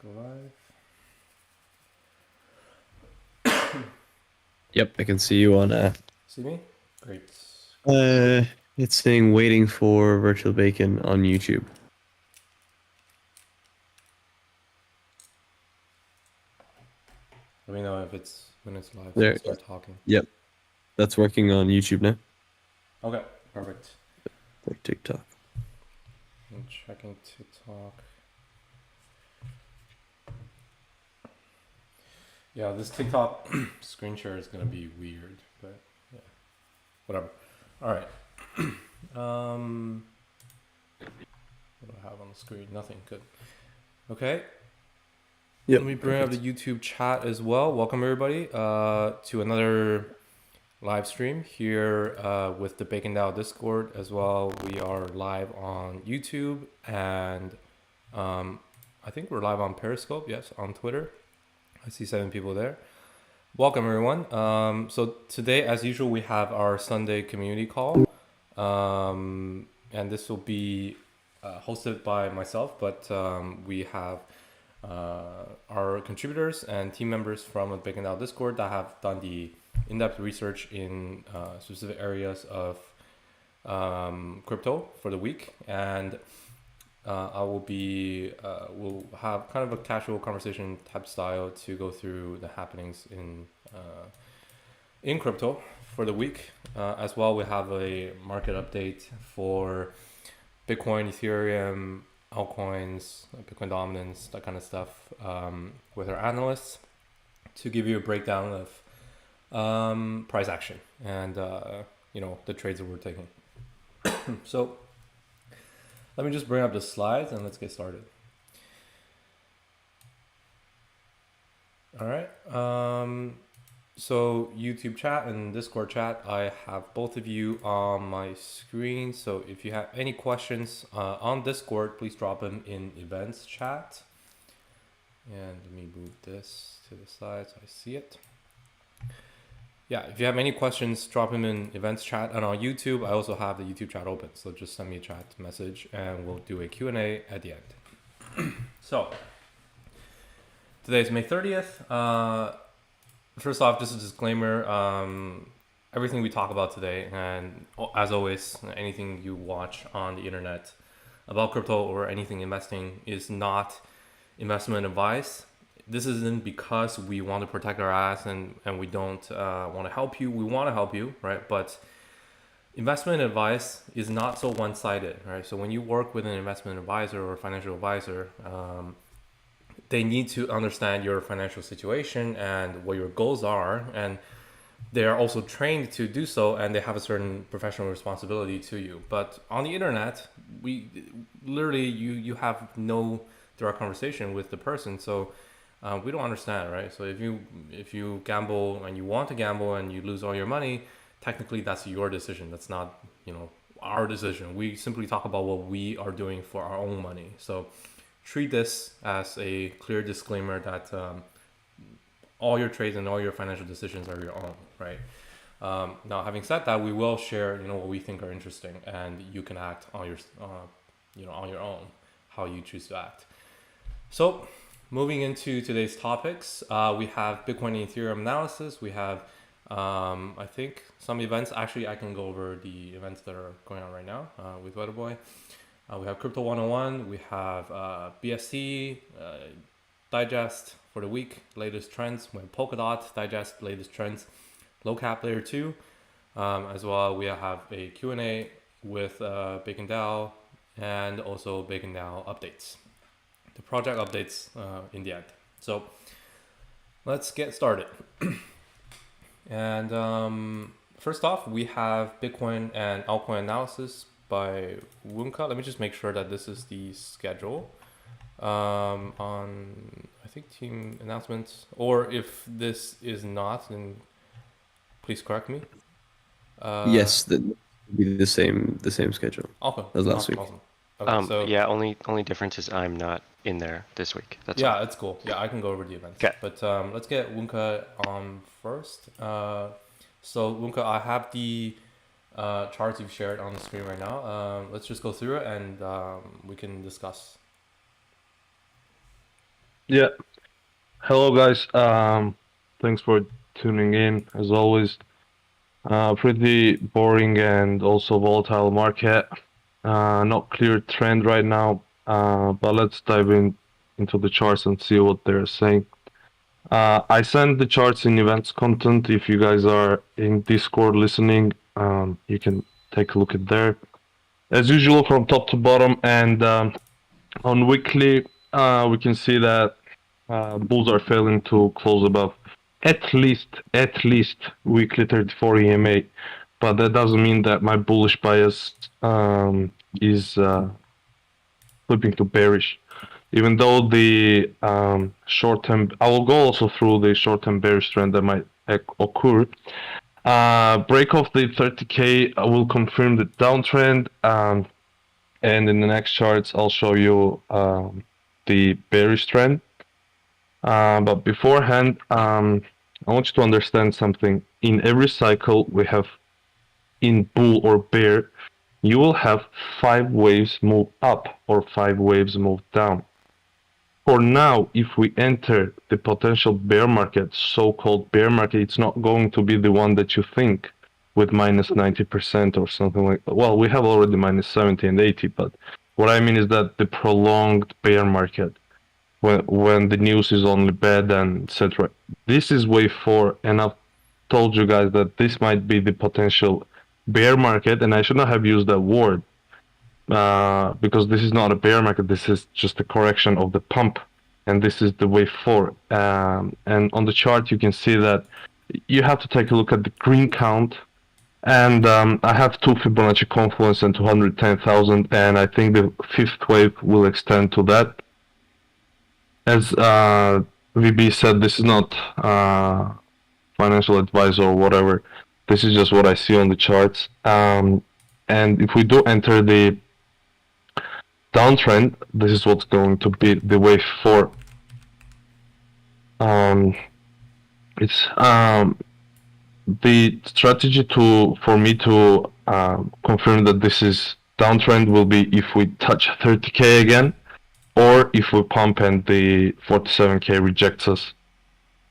Go live. Yep, I can see you on See me? Great. it's saying waiting for virtual bacon on YouTube. Let me know if it's when it's live so I There. start talking. Yep. That's working on YouTube now. Okay, perfect. Like TikTok. I'm checking TikTok. Yeah, this TikTok screen share is gonna be weird, but yeah, whatever. All right. What do I have on the screen? Nothing. Good. Okay. Yep. Let me bring up the YouTube chat as well. Welcome everybody to another live stream here with the BaconDAO Discord as well. We are live on YouTube and I think we're live on Periscope. Yes, on Twitter. I see 7 people there. Welcome everyone. So today, as usual, we have our Sunday community call, and this will be hosted by myself, but we have our contributors and team members from the BaconDAO Discord that have done the in-depth research in specific areas of crypto for the week, and I will be we'll have kind of a casual conversation type style to go through the happenings in crypto for the week. As well, we have a market update for Bitcoin, Ethereum, altcoins, Bitcoin dominance, that kind of stuff, with our analysts to give you a breakdown of price action and the trades that we're taking. So let me just bring up the slides and let's get started. All right. So YouTube chat and Discord chat, I have both of you on my screen. So if you have any questions on Discord, please drop them in events chat. And let me move this to the side so I see it. Yeah, if you have any questions, drop them in events chat. And on YouTube, I also have the YouTube chat open. So just send me a chat message and we'll do a Q&A at the end. So today is May 30th. First off, just a disclaimer, everything we talk about today, and as always, anything you watch on the internet about crypto or anything investing is not investment advice. This isn't because we want to protect our ass and we don't want to help you. We want to help you, right? But investment advice is not so one-sided, right? So when you work with an investment advisor or financial advisor, they need to understand your financial situation and what your goals are, and they are also trained to do so, and they have a certain professional responsibility to you. But on the internet, we literally you have no direct conversation with the person, so we don't understand, right? So if you gamble and you want to gamble and you lose all your money, technically that's your decision. That's not our decision. We simply talk about what we are doing for our own money. So treat this as a clear disclaimer that all your trades and all your financial decisions are your own, right? Now, having said that, we will share, what we think are interesting, and you can act on on your own, how you choose to act. So, moving into today's topics, we have Bitcoin and Ethereum analysis. We have, I think, some events. Actually, I can go over the events that are going on right now with Weatherboy. We have Crypto 101, we have BSC, Digest for the week, latest trends. We have Polkadot, Digest, latest trends, low cap layer 2. As well, we have a Q&A with BaconDAO and also BaconDAO updates. The project updates in the end. So let's get started. And first off, we have Bitcoin and altcoin analysis by Wunka. Let me just make sure that this is the schedule on, I think, team announcements. Or if this is not, then please correct me. Yes, that would be the same schedule Okay, as last week. awesome. Okay, so yeah, only difference is I'm not in there this week. That's yeah, all. it's cool. Yeah, I can go over the events. Okay. But let's get Wunka on first. So Wunka, I have the charts you've shared on the screen right now. Let's just go through it and we can discuss. Yeah. Hello, guys. Thanks for tuning in. As always, pretty boring and also volatile market. Not clear trend right now. But let's dive into the charts and see what they're saying. I send the charts in events content. If you guys are in Discord listening, you can take a look at there. As usual, from top to bottom, and on weekly, we can see that bulls are failing to close above at least weekly 34 EMA, but that doesn't mean that my bullish bias is flipping to bearish. Even though the short term, I will go also through the short term bearish trend that might occur. Break of the 30k will confirm the downtrend, and in the next charts, I'll show you the bearish trend. But beforehand, I want you to understand something. In every cycle we have in bull or bear, you will have 5 waves move up or 5 waves move down. For now, if we enter the potential bear market, so-called bear market, it's not going to be the one that you think with minus 90% or something like that. Well, we have already minus 70 and 80, but what I mean is that the prolonged bear market, when the news is only bad and etc. This is wave 4, and I've told you guys that this might be the potential bear market, and I should not have used that word because this is not a bear market. This is just a correction of the pump, and this is the wave 4. And on the chart, you can see that you have to take a look at the green count. And I have 2 Fibonacci confluence and 210,000, and I think the 5th wave will extend to that. As VB said, this is not financial advice or whatever. This is just what I see on the charts. And if we do enter the downtrend, this is what's going to be the wave 4. It's the strategy for me to confirm that this is downtrend will be if we touch 30k again, or if we pump and the 47k rejects us.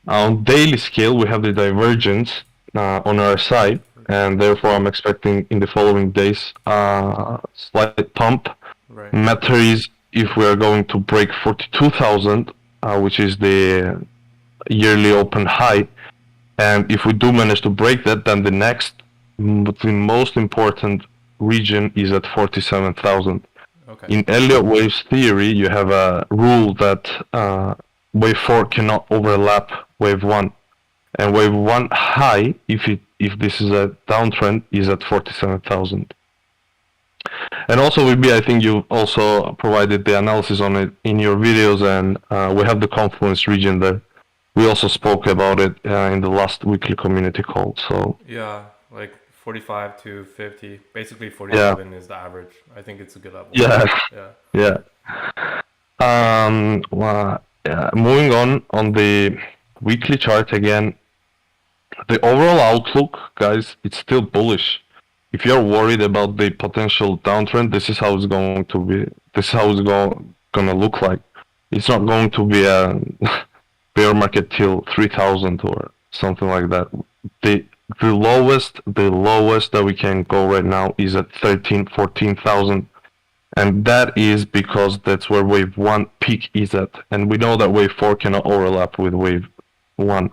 On daily scale, we have the divergence on our side, and therefore I'm expecting in the following days slight pump. Right. Matter is if we are going to break 42,000, which is the yearly open high, and if we do manage to break that, then the next, the most important region is at 47,000. Okay. In Elliott waves theory, you have a rule that wave 4 cannot overlap wave 1, and wave 1 high, if this is a downtrend, is at 47,000. And also, VB, I think you also provided the analysis on it in your videos, and we have the confluence region there. We also spoke about it in the last weekly community call. So yeah, like 45 to 50, basically 47 is the average. I think it's a good level. Yeah. Yeah. Moving on the weekly chart again, the overall outlook, guys, it's still bullish. If you're worried about the potential downtrend, this is how it's going to be. This is how it's gonna look like. It's not going to be a bear market till 3,000 or something like that. The lowest that we can go right now is at 14,000, and that is because that's where wave 1 peak is at, and we know that wave 4 cannot overlap with wave 1.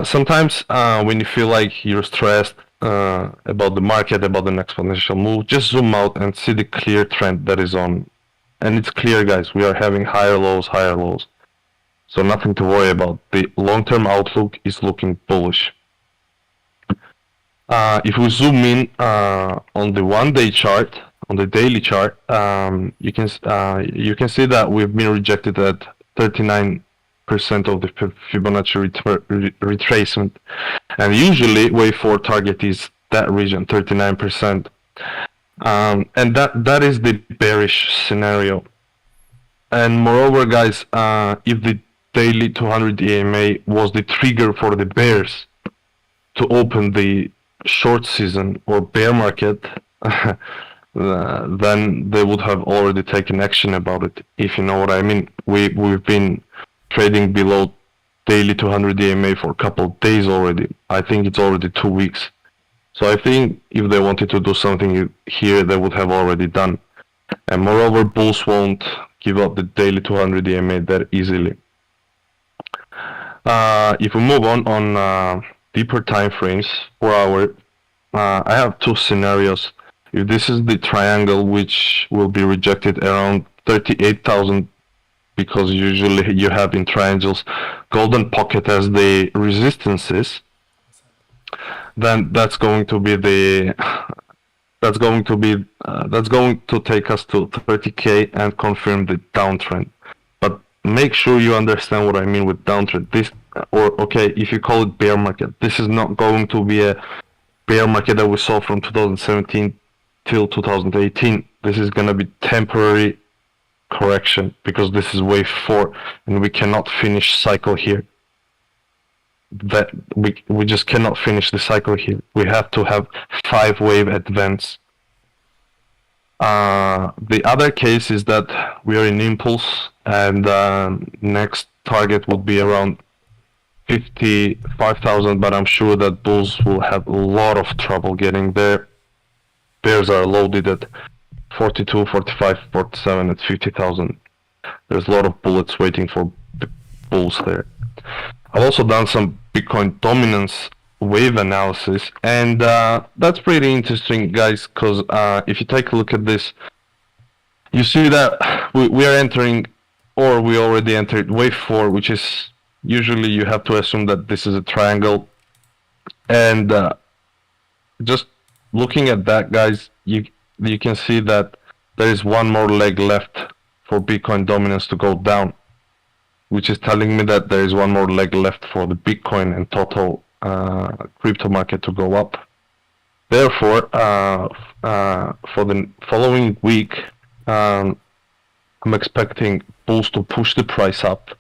Sometimes when you feel like you're stressed about the market, about an exponential move, just zoom out and see the clear trend that is on. And it's clear, guys, we are having higher lows. So nothing to worry about. The long-term outlook is looking bullish. If we zoom in on the one-day chart, on the daily chart, you can see that we've been rejected at 39% of the Fibonacci retracement, and usually wave 4 target is that region, 39%, and that is the bearish scenario. And moreover, guys, if the daily 200 EMA was the trigger for the bears to open the short season or bear market, then they would have already taken action about it, if you know what I mean. We've been trading below daily 200 EMA for a couple of days already. I think it's already 2 weeks. So I think if they wanted to do something here, they would have already done. And moreover, bulls won't give up the daily 200 EMA that easily. If we move on deeper time frames, 4 hour, I have two scenarios. If this is the triangle, which will be rejected around 38,000, because usually you have in triangles golden pocket as the resistances, then that's going to take us to 30k and confirm the downtrend. But make sure you understand what I mean with downtrend. If you call it bear market, this is not going to be a bear market that we saw from 2017 till 2018. This is going to be temporary correction, because this is wave 4 and we cannot finish cycle here. That we just cannot finish the cycle here. We have to have 5 wave advance. The other case is that we are in impulse, and next target would be around 55,000, but I'm sure that bulls will have a lot of trouble getting there. Bears are loaded at 42, 45, 47 at 50,000. There's a lot of bullets waiting for the bulls there. I've also done some Bitcoin dominance wave analysis, and that's pretty interesting, guys, because if you take a look at this, you see that we are entering, or we already entered wave 4, which is usually you have to assume that this is a triangle. And just looking at that, guys, you can see that there is one more leg left for Bitcoin dominance to go down, which is telling me that there is one more leg left for the Bitcoin and total crypto market to go up. Therefore, for the following week, I'm expecting bulls to push the price up,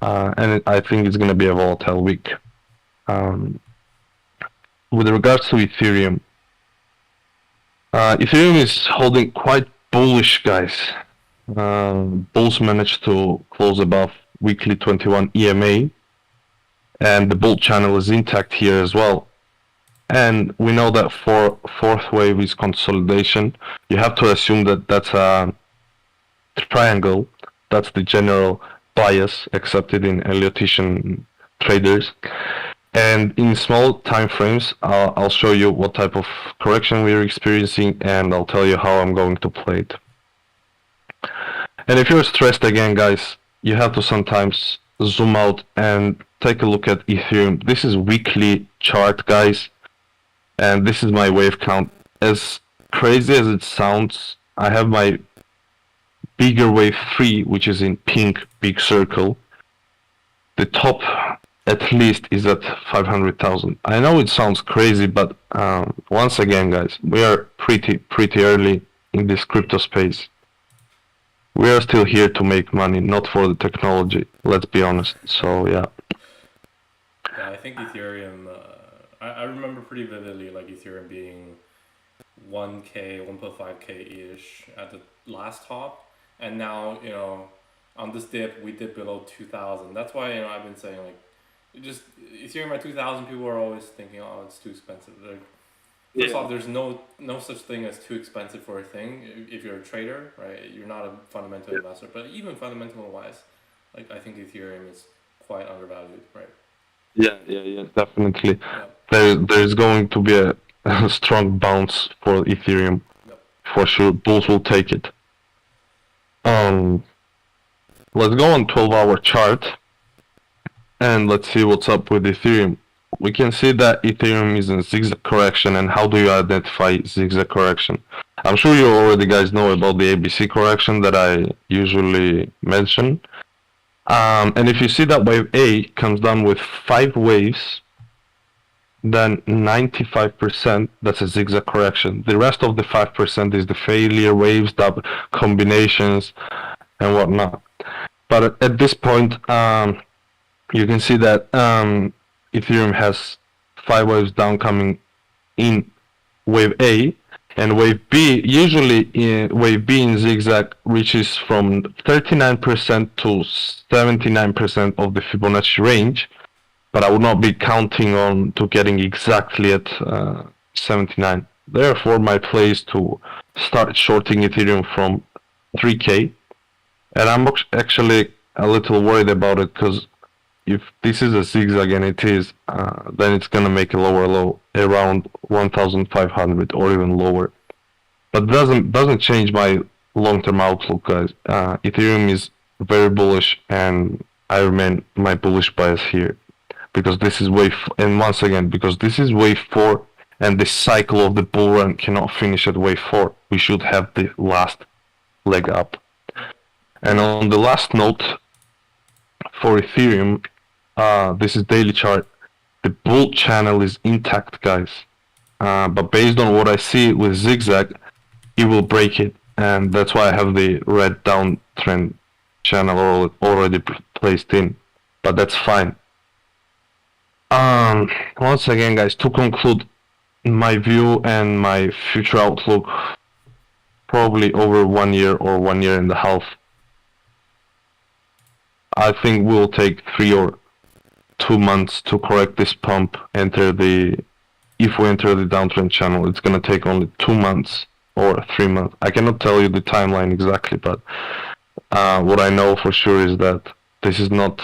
and I think it's going to be a volatile week. With regards to Ethereum, Ethereum is holding quite bullish, guys. Bulls managed to close above weekly 21 EMA, and the bull channel is intact here as well. And we know that for fourth wave is consolidation. You have to assume that that's a triangle. That's the general bias accepted in Elliottian traders. And in small time frames, I'll show you what type of correction we're experiencing, and I'll tell you how I'm going to play it. And if you're stressed again, guys, you have to sometimes zoom out and take a look at Ethereum. This is weekly chart, guys, and this is my wave count. As crazy as it sounds, I have my bigger wave 3, which is in pink, big circle. The top at least is at 500,000. I know it sounds crazy, but once again, guys, we are pretty early in this crypto space. We are still here to make money, not for the technology. Let's be honest. So yeah. Yeah, I think Ethereum. I remember pretty vividly, like Ethereum being 1K, 1.5K ish at the last top, and now on this dip we dipped below 2,000. That's why I've been saying like, just Ethereum at 2,000, people are always thinking, oh, it's too expensive. Like, first off, there's no such thing as too expensive for a thing. If you're a trader, right, you're not a fundamental investor. But even fundamental wise, like I think Ethereum is quite undervalued, right? Yeah, definitely. Yeah. There's going to be a strong bounce for Ethereum, for sure. Bulls will take it. Let's go on 12-hour chart. And let's see what's up with Ethereum. We can see that Ethereum is in zigzag correction. And how do you identify zigzag correction? I'm sure you already guys know about the ABC correction that I usually mention. And if you see that wave A comes down with 5 waves, then 95%, that's a zigzag correction. The rest of the 5% is the failure waves, double combinations, and whatnot. But at this point, you can see that Ethereum has 5 waves down coming in wave A, And wave B, usually wave B in zigzag reaches from 39% to 79% of the Fibonacci range, but I would not be counting on to getting exactly at 79. Therefore, my play is to start shorting Ethereum from 3K, and I'm actually a little worried about it because if this is a zigzag and it is, then it's gonna make a lower low around 1,500 or even lower. But doesn't change my long-term outlook, guys. Ethereum is very bullish, and I remain my bullish bias here because this is and once again, because this is wave 4, and the cycle of the bull run cannot finish at wave 4. We should have the last leg up. And on the last note, for Ethereum, this is daily chart. The bull channel is intact, guys. But based on what I see with zigzag, it will break it, and that's why I have the red downtrend channel already placed in. But that's fine. Once again, guys, to conclude my view and my future outlook, probably over 1 year or 1 year and a half, I think we'll take 3 or 2 months to correct this pump. If we enter the downtrend channel, it's gonna take only 2 months or 3 months. I cannot tell you the timeline exactly, but what I know for sure is that this is not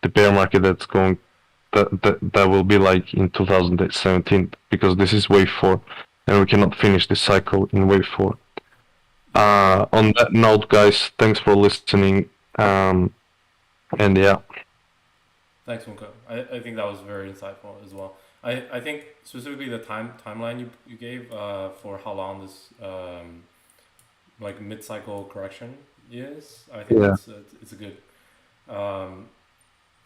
the bear market that will be like in 2017, because this is wave 4, and we cannot finish this cycle in wave 4. On that note, guys, thanks for listening. And yeah. Thanks, Munko. I think that was very insightful as well. I think specifically the timeline you gave for how long this like mid-cycle correction is, I think it's a good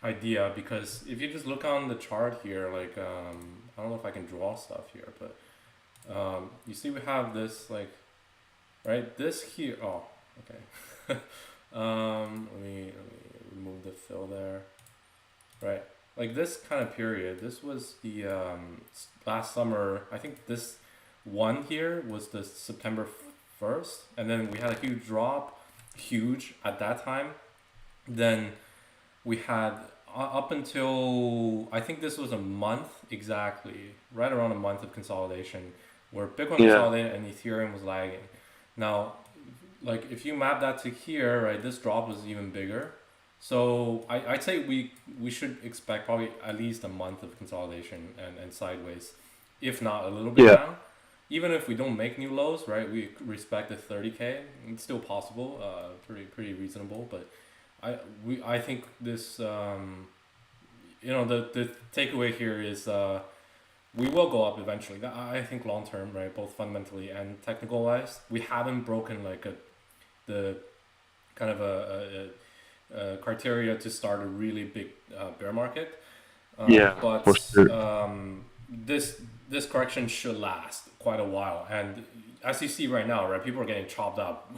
idea, because if you just look on the chart here, like I don't know if I can draw stuff here, but you see we have this like right this here. Oh, okay. Let me remove the fill there. Right, like this kind of period. This was the last summer. I think this one here was the September 1st, and then we had a huge drop, huge at that time. Then we had up until I think this was a month exactly, right around a month of consolidation, where Bitcoin consolidated and Ethereum was lagging. Now, like if you map that to here, right, this drop was even bigger. So I'd say we should expect probably at least a month of consolidation and sideways, if not a little bit down. Even if we don't make new lows, right, we respect the 30K. It's still possible, pretty reasonable. But I think this, you know, the takeaway here is we will go up eventually. I think long term, right, both fundamentally and technical wise, we haven't broken like the kind of a criteria to start a really big bear market. But for sure. This correction should last quite a while, and as you see right now, right, people are getting chopped up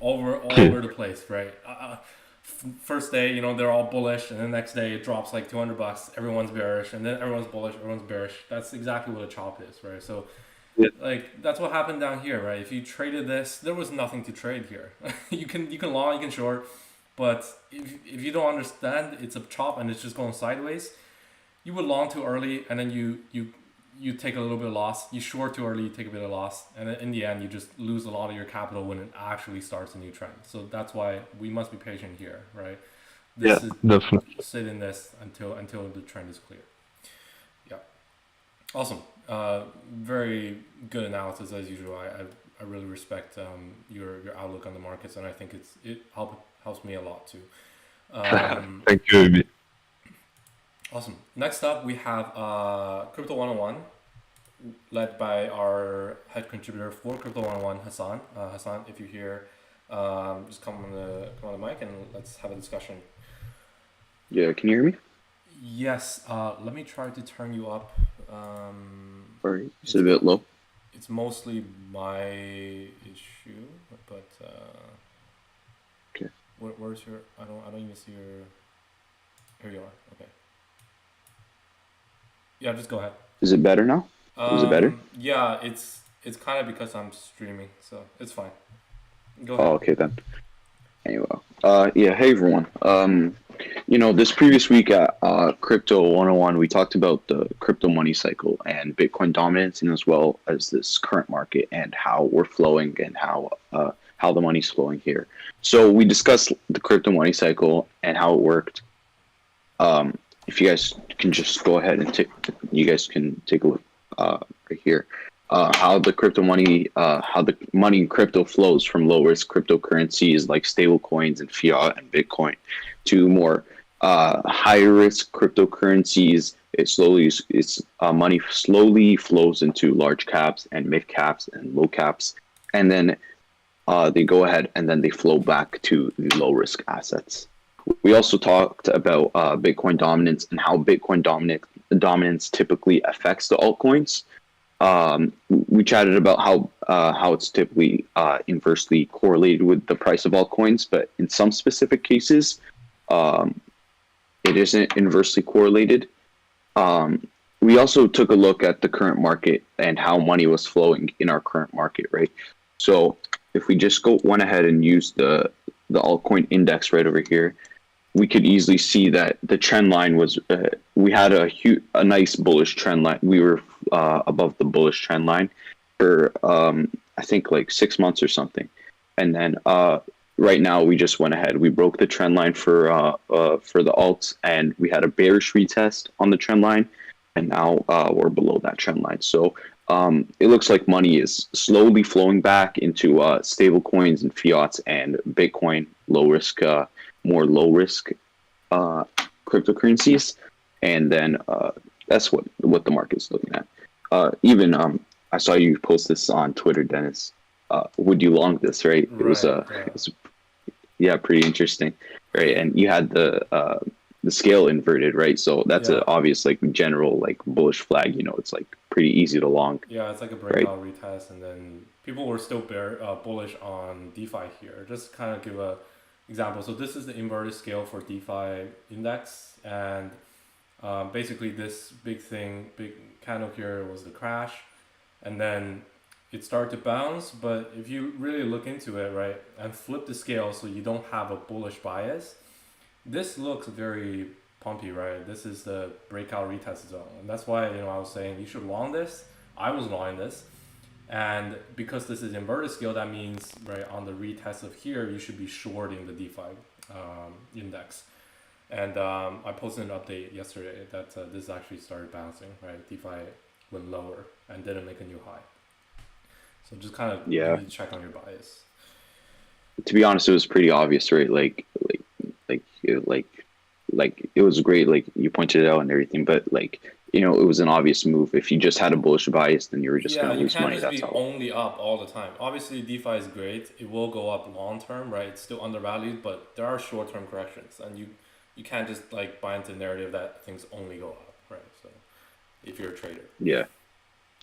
all over the place, right? First day, you know, they're all bullish, and the next day it drops like $200, everyone's bearish, and then everyone's bullish, everyone's bearish. That's exactly what a chop is, right? So like that's what happened down here, right? If you traded this, there was nothing to trade here. you can long, you can short. But if you don't understand it's a chop and it's just going sideways, you would long too early, and then you take a little bit of loss. You short too early, you take a bit of loss, and then in the end you just lose a lot of your capital when it actually starts a new trend. So that's why we must be patient here, right? This is definitely. Sit in this until the trend is clear. Yeah, awesome. Very good analysis as usual. I really respect your outlook on the markets, and I think it helps me a lot too. Thank you. Awesome. Next up, we have Crypto 101, led by our head contributor for Crypto 101, Hassan. Hassan, if you're here, just come on the mic and let's have a discussion. Yeah, can you hear me? Yes. Let me try to turn you up. Sorry, it's a bit low. It's mostly my issue, but okay. Where's your? I don't even see your. Here you are. Okay. Yeah, just go ahead. Is it better now? Is it better? Yeah, it's It's kind of because I'm streaming, so it's fine. Go Oh, ahead. okay then. Anyway, yeah, hey everyone. This previous week at Crypto 101, we talked about the crypto money cycle and Bitcoin dominance, and as well as this current market and how we're flowing and how the money's flowing here. So we discussed the crypto money cycle and how it worked. If you guys can just go ahead and you guys can take a look right here. How the money in crypto flows from low risk cryptocurrencies like stable coins and fiat and Bitcoin to more higher risk cryptocurrencies. Money slowly flows into large caps and mid caps and low caps, and then they go ahead and then they flow back to the low risk assets. We also talked about Bitcoin dominance and how Bitcoin dominance typically affects the altcoins. We chatted about how it's typically inversely correlated with the price of altcoins, but in some specific cases, it isn't inversely correlated. We also took a look at the current market and how money was flowing in our current market, right? So if we just went ahead and used the altcoin index right over here, we could easily see that the trend line was, we had a nice bullish trend line. We were above the bullish trend line for, I think like 6 months or something. And then right now we just went ahead. We broke the trend line for the alts, and we had a bearish retest on the trend line. And now we're below that trend line. So it looks like money is slowly flowing back into stable coins and fiats and Bitcoin, more low risk cryptocurrencies, and then that's what the market's looking at. Even I saw you post this on Twitter, Dennis. Would you long this, right? It was pretty interesting, right? And you had the scale inverted, right? So that's an obvious like general like bullish flag. It's like pretty easy to long. Yeah, it's like a breakout retest, and then people were still bullish on DeFi here. Just kind of give a example. So this is the inverted scale for DeFi index, and basically this big candle here was the crash, and then it started to bounce. But if you really look into it, right, and flip the scale so you don't have a bullish bias, this looks very pumpy, right? This is the breakout retest zone, and that's why I was saying you should long this. I was long this. And because this is inverted scale, that means right on the retest of here, you should be shorting the DeFi index. And I posted an update yesterday that this actually started bouncing, right? DeFi went lower and didn't make a new high. So just kind of you need to check on your bias. To be honest, it was pretty obvious, right? Like it was great. Like you pointed it out and everything, but it was an obvious move. If you just had a bullish bias, then you were just going to lose money. You can't just be only up all the time. Obviously, DeFi is great. It will go up long term, right? It's still undervalued, but there are short term corrections, and you can't just buy into the narrative that things only go up, right? So if you're a trader. Yeah,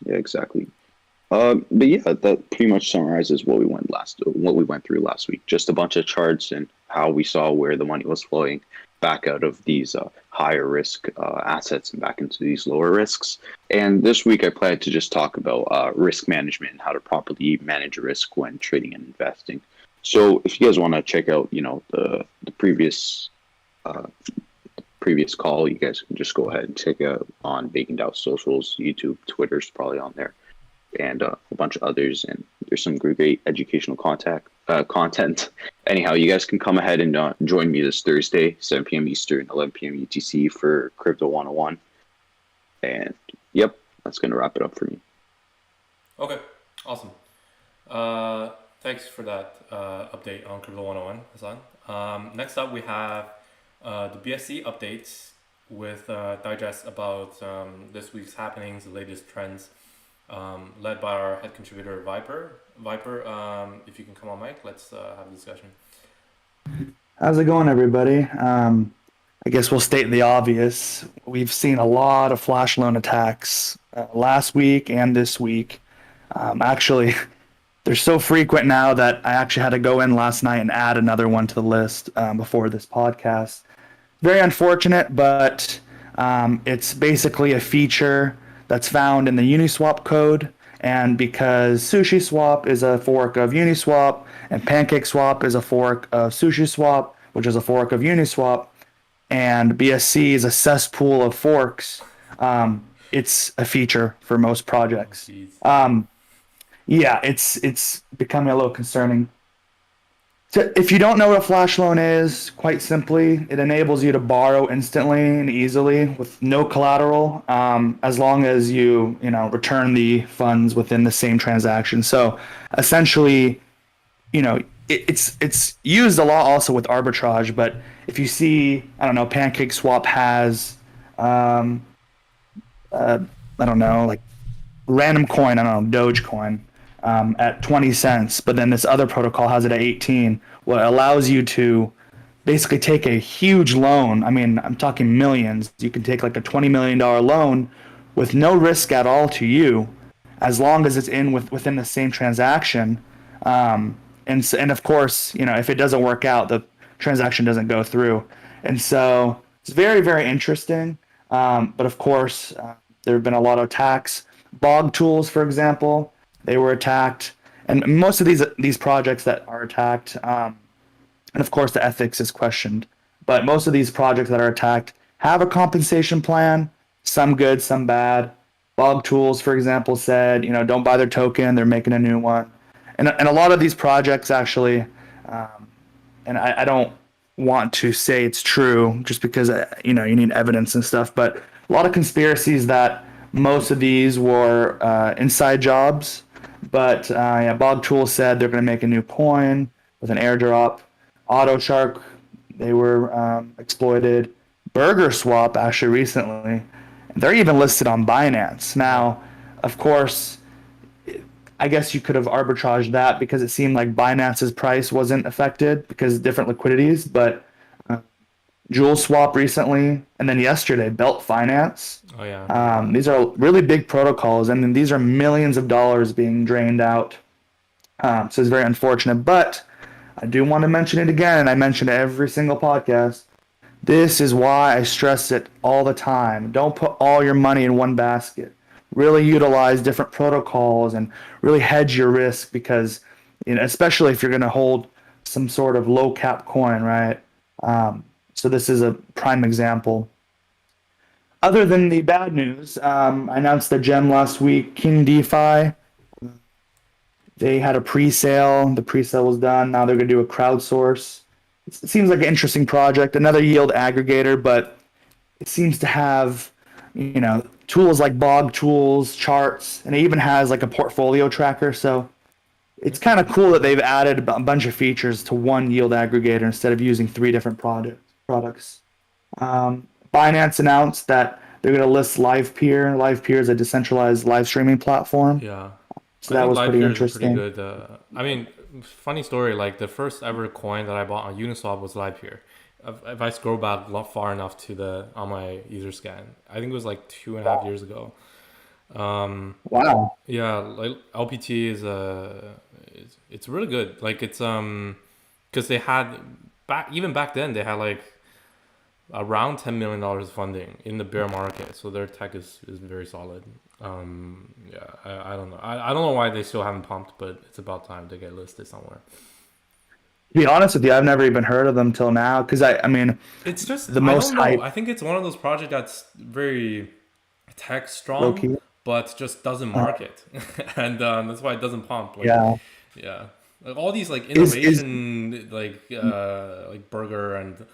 exactly. But yeah, that pretty much summarizes what we went through last week. Just a bunch of charts and how we saw where the money was flowing back out of these higher risk assets and back into these lower risks. And this week I plan to just talk about risk management and how to properly manage risk when trading and investing. So if you guys want to check out, the previous call, you guys can just go ahead and check out on BaconDAO socials, YouTube, Twitter's probably on there, and a bunch of others. And there's some great educational content. Anyhow, you guys can come ahead and join me this Thursday, 7 p.m. Eastern, 11 p.m. UTC for Crypto 101. And yep, that's going to wrap it up for me. Okay, awesome. Thanks for that update on Crypto 101, Hassan. Next up, we have the BSC updates with digest about this week's happenings, the latest trends, led by our head contributor, Viper. Viper, if you can come on mic, let's have a discussion. How's it going, everybody? I guess we'll state the obvious. We've seen a lot of flash loan attacks last week and this week. Actually, they're so frequent now that I actually had to go in last night and add another one to the list before this podcast. Very unfortunate, but it's basically a feature that's found in the Uniswap code, And because SushiSwap is a fork of Uniswap, and PancakeSwap is a fork of SushiSwap, which is a fork of Uniswap, and BSC is a cesspool of forks, it's a feature for most projects. Jeez. Yeah, it's becoming a little concerning. So if you don't know what a flash loan is, quite simply, it enables you to borrow instantly and easily with no collateral, as long as you know return the funds within the same transaction. So essentially, it's used a lot also with arbitrage. But if you see, I don't know, PancakeSwap has, I don't know, like random coin, I don't know, Dogecoin, at 20 cents, but then this other protocol has it at 18. What allows you to basically take a huge loan. I mean, I'm talking millions. You can take like a $20 million loan with no risk at all to you, as long as it's within the same transaction. And of course, if it doesn't work out, the transaction doesn't go through. And so it's very, very interesting. But of course, there have been a lot of attacks. Bog tools, for example, they were attacked, and most of these projects that are attacked, and of course the ethics is questioned. But most of these projects that are attacked have a compensation plan, some good, some bad. Bog tools, for example, said, don't buy their token; they're making a new one, and a lot of these projects actually, and I don't want to say it's true just because you need evidence and stuff, but a lot of conspiracies that most of these were inside jobs. But yeah, Bog Tool said they're going to make a new coin with an airdrop. AutoShark, they were exploited. Burger Swap actually recently, they're even listed on Binance. Now, of course, I guess you could have arbitraged that because it seemed like Binance's price wasn't affected because of different liquidities. But Jewel Swap recently, and then yesterday, Belt Finance. Oh yeah. These are really big protocols, and then these are millions of dollars being drained out. So it's very unfortunate. But I do want to mention it again, and I mention it every single podcast. This is why I stress it all the time. Don't put all your money in one basket. Really utilize different protocols and really hedge your risk because, especially if you're going to hold some sort of low cap coin, right? So this is a prime example. Other than the bad news, I announced the gem last week, King DeFi. They had a pre-sale. The pre-sale was done. Now they're going to do a crowdsource. It seems like an interesting project, another yield aggregator, but it seems to have, tools like Bog tools, charts, and it even has like a portfolio tracker. So it's kind of cool that they've added a bunch of features to one yield aggregator instead of using 3 different products. Binance announced that they're going to list LivePeer. LivePeer is a decentralized live streaming platform. Yeah. So that was pretty interesting. Pretty good. I mean, funny story. Like the first ever coin that I bought on Uniswap was LivePeer. If I scroll back far enough to on my Etherscan, I think it was like 2.5 years ago. Wow. Yeah, like LPT it's really good. Like it's because they had back then they had like around $10 million of funding in the bear market, so their tech is very solid. Yeah, I don't know. I don't know why they still haven't pumped, but it's about time to get listed somewhere. To be honest with you, I've never even heard of them till now because I mean, it's just the most I don't know. hype. I think it's one of those projects that's very tech Low strong, key. but just doesn't market, and that's why it doesn't pump. Like, Yeah. yeah. Like all these like Is innovation like Burger and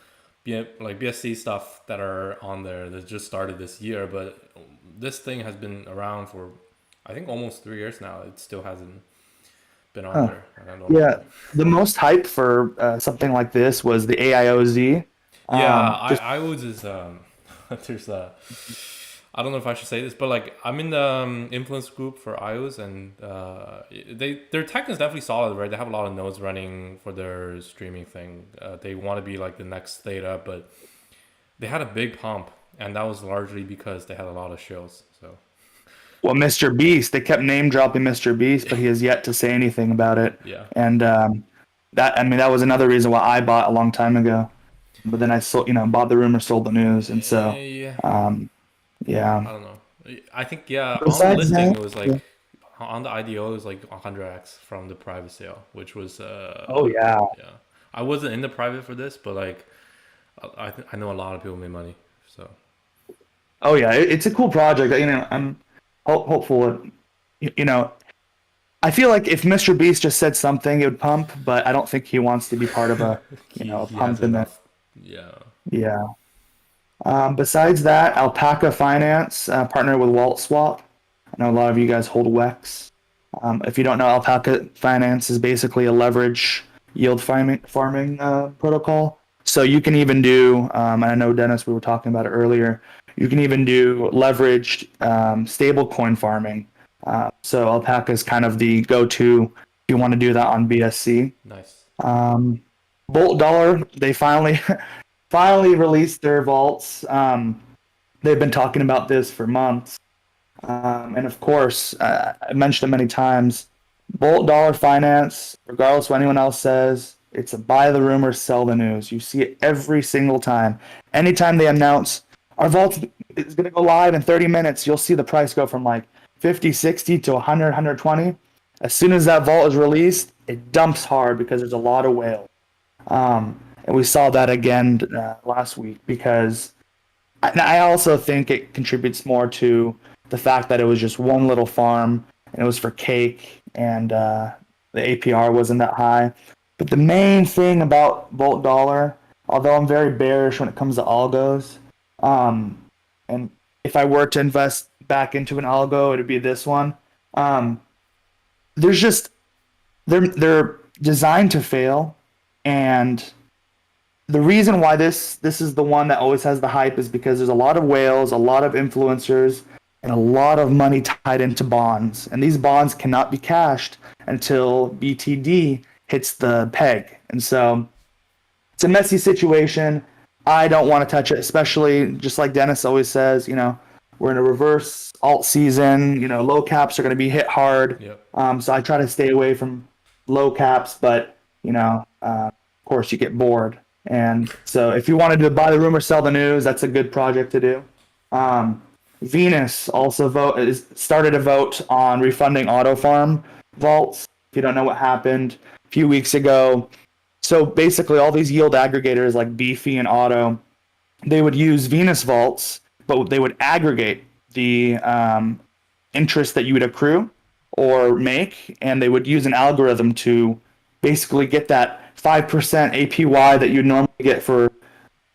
like BSC stuff that are on there that just started this year, but this thing has been around for I think almost 3 years now. It still hasn't been on there. I don't know. Yeah, the most hype for something like this was the AIOZ. Yeah, Just I was is there's I don't know if I should say this, but like I'm in the influence group for IOs, and their tech is definitely solid, right? They have a lot of nodes running for their streaming thing. They want to be like the next theta, but they had a big pump, and that was largely because they had a lot of shows. So well, Mr. Beast, they kept name dropping Mr. Beast, but he has yet to say anything about it. yeah, And that was another reason why I bought a long time ago. But then I sold, bought the rumor, sold the news, and so yeah. yeah. I don't know. I think on Besides listing that, it was like on the IDO is like 100x from the private sale, which was Oh yeah. yeah. I wasn't in the private for this, but like I know a lot of people made money. So Oh yeah, it's a cool project. You know, I'm hopeful. You know, I feel like if Mr. Beast just said something, it would pump, but I don't think he wants to be part of a a he pump has in that. enough. Yeah. Yeah. Besides that, Alpaca Finance partnered with WaltSwap. I know a lot of you guys hold WEX. If you don't know, Alpaca Finance is basically a leverage yield farming protocol. So you can even do, and I know Dennis, we were talking about it earlier. You can even do leveraged stable coin farming. So Alpaca is kind of the go-to if you want to do that on BSC. Nice. Bolt Dollar, they finally finally released their vaults. They've been talking about this for months. And of course, I mentioned it many times. Bolt Dollar Finance, regardless of what anyone else says, it's a buy the rumor, sell the news. You see it every single time. Anytime they announce our vault is going to go live in 30 minutes, you'll see the price go from like 50, 60 to 100, 120. As soon as that vault is released, it dumps hard because there's a lot of whales. And we saw that again last week because I also think it contributes more to the fact that it was just one little farm and it was for cake and the APR wasn't that high. But the main thing about Bolt Dollar, although I'm very bearish when it comes to algos, and if I were to invest back into an algo, it would be this one. There's just they're designed to fail, and the reason why this is the one that always has the hype is because there's a lot of whales, a lot of influencers, and a lot of money tied into bonds. And these bonds cannot be cashed until BTD hits the peg. And so it's a messy situation. I don't want to touch it, especially just like Dennis always says, we're in a reverse alt season, low caps are going to be hit hard. Yep. So I try to stay away from low caps, but, of course you get bored. And so if you wanted to buy the rumor, sell the news, that's a good project to do. Venus also started a vote on refunding auto farm vaults. If you don't know what happened a few weeks ago. So basically all these yield aggregators like Beefy and Auto, they would use Venus vaults, but they would aggregate the interest that you would accrue or make, and they would use an algorithm to basically get that 5% APY that you'd normally get for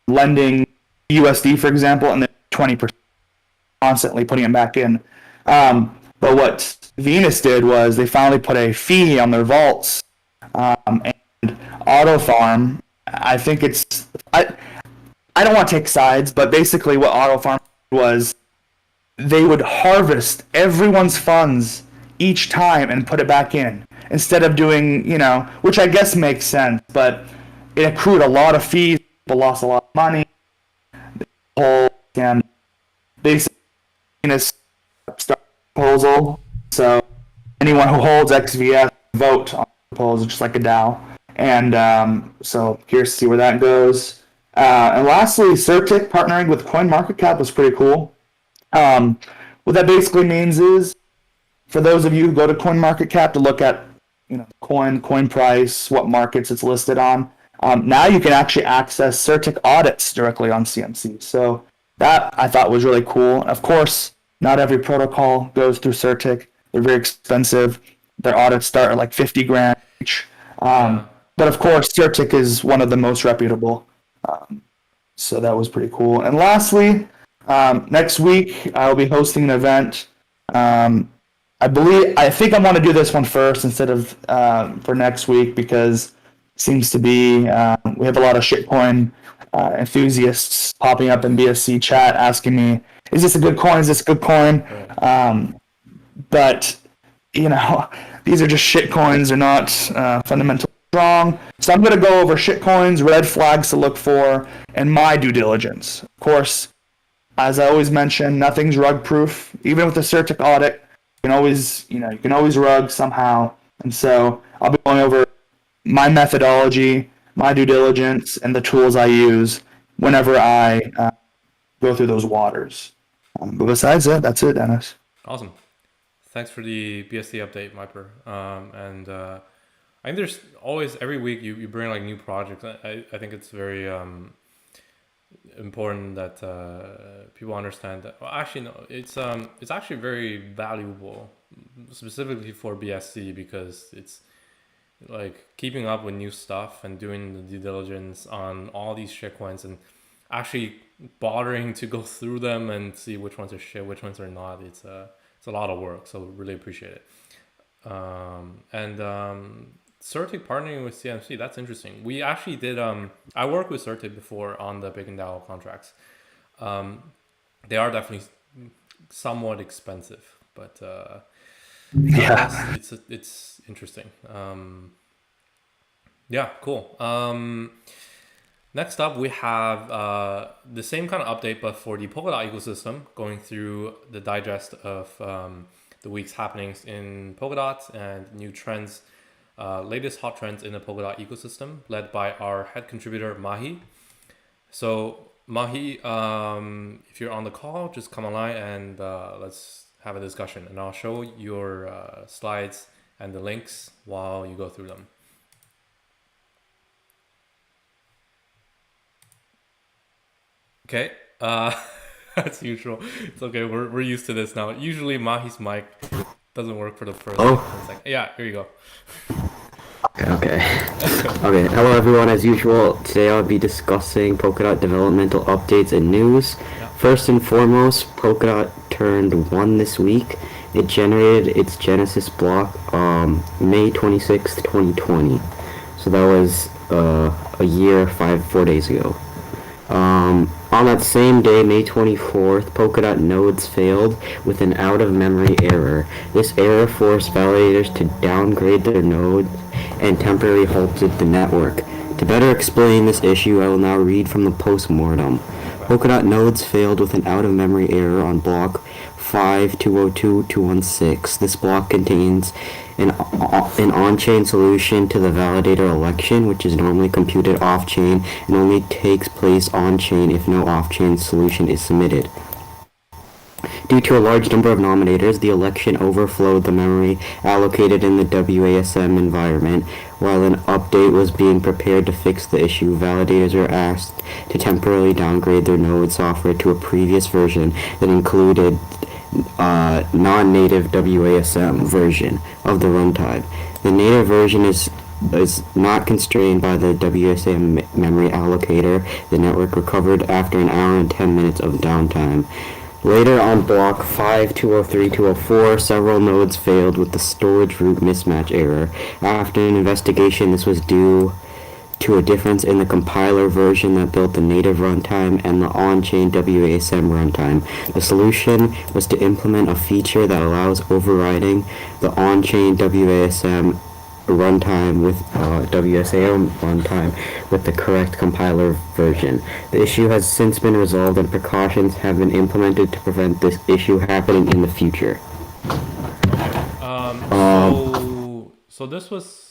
lending USD, for example, and then 20%, constantly putting it back in. But what Venus did was they finally put a fee on their vaults, and Auto Farm, I think I don't want to take sides, but basically what Auto Farm was, they would harvest everyone's funds each time and put it back in instead of doing, which I guess makes sense, but it accrued a lot of fees, people lost a lot of money. And basically, start proposal. So anyone who holds XVS vote on the proposal, just like a DAO. And so curious to see where that goes. And lastly, Certic partnering with CoinMarketCap was pretty cool. What that basically means is, for those of you who go to CoinMarketCap to look at coin price, what markets it's listed on, now you can actually access Certic audits directly on CMC. So that I thought was really cool. Of course, not every protocol goes through Certic. They're very expensive. Their audits start at like 50 grand each. But of course, Certic is one of the most reputable. So that was pretty cool. And lastly, next week I'll be hosting an event. I think I want to do this one first instead of for next week because it seems to be we have a lot of shitcoin enthusiasts popping up in BSC chat asking me, is this a good coin? Is this a good coin? But these are just shit coins. They're not fundamentally strong. So I'm going to go over shit coins, red flags to look for, and my due diligence. Of course, as I always mention, nothing's rug proof. Even with the Certic audit, you can always rug somehow. And so I'll be going over my methodology, my due diligence, and the tools I use whenever I go through those waters. But besides that, that's it, Dennis. Awesome. thanks for the BSC update, Myper. And I think there's always every week you bring like new projects. I think it's very important that people understand that. Well, actually, no, it's actually very valuable, specifically for BSC, because it's like keeping up with new stuff and doing the due diligence on all these shitcoins and actually bothering to go through them and see which ones are shit, which ones are not. It's a lot of work, so really appreciate it. Certic partnering with CMC, that's interesting. We actually did I worked with Certic before on the BaconDAO contracts. They are definitely somewhat expensive, but Yeah. it's interesting. Yeah, cool. Next up, we have the same kind of update, but for the Polkadot ecosystem, going through the digest of the week's happenings in Polkadot and new trends, latest hot trends in the Polkadot ecosystem, led by our head contributor, Mahi. So, Mahi, if you're on the call, just come online and let's have a discussion. And I'll show your slides and the links while you go through them. Okay, as usual, it's okay. We're used to this now. Usually Mahi's mic doesn't work for the first 10 seconds. Yeah, here you go. Okay. Okay. Hello, everyone. As usual, today I'll be discussing Polkadot developmental updates and news. Yeah. First and foremost, Polkadot turned 1 this week. It generated its Genesis block May 26th, 2020. So that was a year, 4 days ago. On that same day, May 24th, Polkadot nodes failed with an out-of-memory error. This error forced validators to downgrade their nodes and temporarily halted the network. To better explain this issue, I will now read from the postmortem. Polkadot nodes failed with an out-of-memory error on block 5202-216. This block contains an on-chain solution to the validator election, which is normally computed off-chain and only takes place on-chain if no off-chain solution is submitted. Due to a large number of nominators, the election overflowed the memory allocated in the WASM environment. While an update was being prepared to fix the issue, validators were asked to temporarily downgrade their node software to a previous version that included non-native WASM version of the runtime. The native version is not constrained by the WASM memory allocator. The network recovered after an hour and 10 minutes of downtime. Later on block 5203-204, several nodes failed with the storage root mismatch error. After an investigation, this was due to a difference in the compiler version that built the native runtime and the on-chain WASM runtime. The solution was to implement a feature that allows overriding the on-chain WASM runtime with WSAM runtime with the correct compiler version. The issue has since been resolved and precautions have been implemented to prevent this issue happening in the future. So this was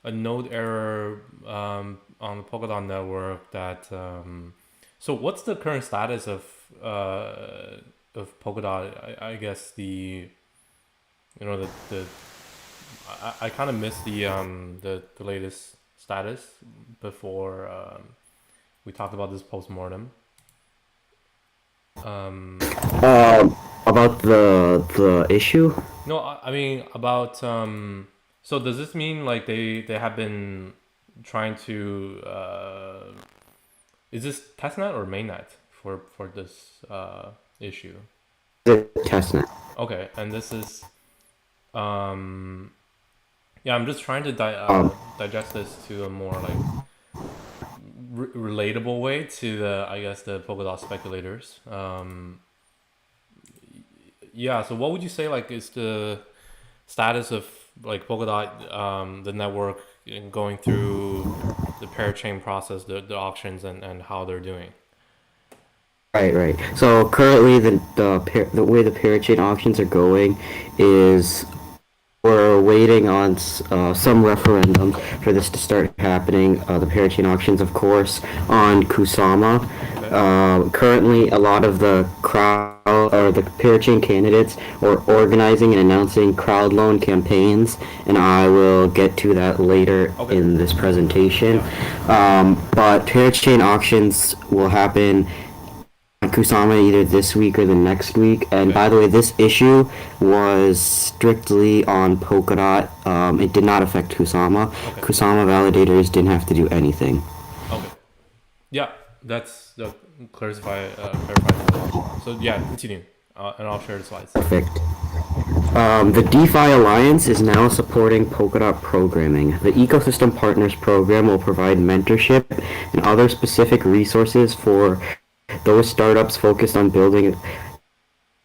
a node error on the Polkadot network that so what's the current status of Polkadot? I guess the I kind of missed the latest status before we talked about this postmortem. About the issue? No, I mean about so does this mean like they have been trying to is this testnet or mainnet for this issue? The testnet. Okay, and this is yeah, I'm just trying to digest this to a more like relatable way to the Polkadot speculators. Yeah, so what would you say like is the status of like Polkadot, the network going through the parachain process, the auctions and how they're doing? Right. So currently the way the parachain auctions are going is we're waiting on some referendum for this to start happening. The parachain auctions, of course, on Kusama. Okay. Currently, a lot of the crowd or the parachain candidates are organizing and announcing crowd loan campaigns, and I will get to that later in this presentation. But parachain auctions will happen on Kusama either this week or the next week. And by the way, this issue was strictly on Polkadot. It did not affect Kusama. Kusama validators didn't have to do anything. Okay. Yeah, that's clarify. So yeah, continue, and I'll share the slides. Perfect. The DeFi Alliance is now supporting Polkadot programming. The Ecosystem Partners Program will provide mentorship and other specific resources for those startups focused on building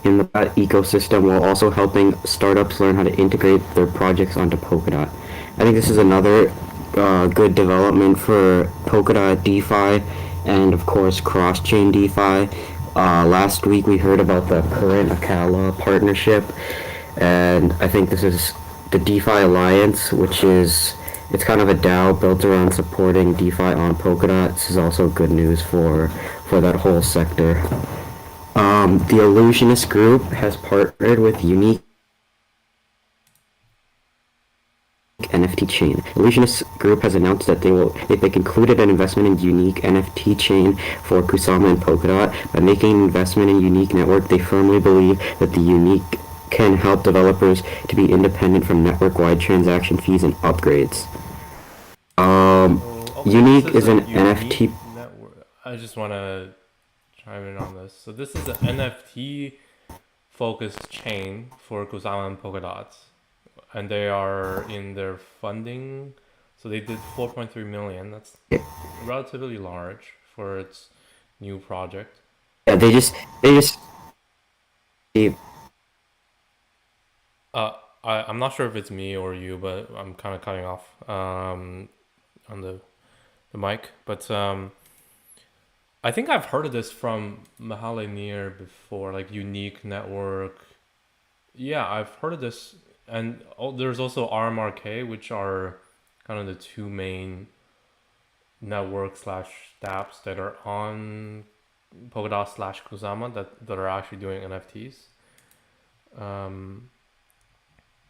in the ecosystem, while also helping startups learn how to integrate their projects onto Polkadot. I think this is another good development for Polkadot DeFi and, of course, cross-chain DeFi. Last week we heard about the current Akala partnership, and I think this is the DeFi Alliance, which is it's kind of a DAO built around supporting DeFi on Polkadot. This is also good news for that whole sector. The Illusionist Group has partnered with Unique NFT Chain. Illusionist Group has announced that they concluded an investment in Unique NFT Chain for Kusama and Polkadot. By making an investment in Unique Network, they firmly believe that the Unique can help developers to be independent from network-wide transaction fees and upgrades. Unique is an NFT network. I just want to chime in on this. So this is an NFT focused chain for Kusama and Polkadot, and they are in their funding. So they did 4.3 million. That's relatively large for its new project. Yeah, they just I'm not sure if it's me or you, but I'm kind of cutting off on the mic. But I think I've heard of this from Mahalanir before, like Unique Network. Yeah, I've heard of this. And there's also RMRK, which are kind of the two main network / dApps that are on Polkadot / Kusama that are actually doing NFTs.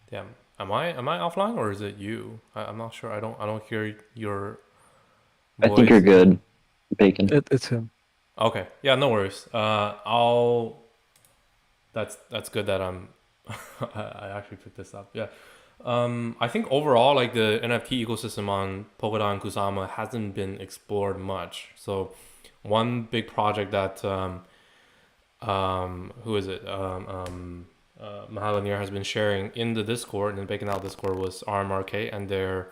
Yeah, am I offline or is it you? I'm not sure. I don't hear your voice. I think you're good, Bacon. It's him. Okay, yeah, no worries. That's good that I actually picked this up. Yeah. I think overall, like the NFT ecosystem on Polkadot and Kusama hasn't been explored much. So one big project that who is it? Mahalanir has been sharing in the Discord, in the BaconDAO Discord, was RMRK and their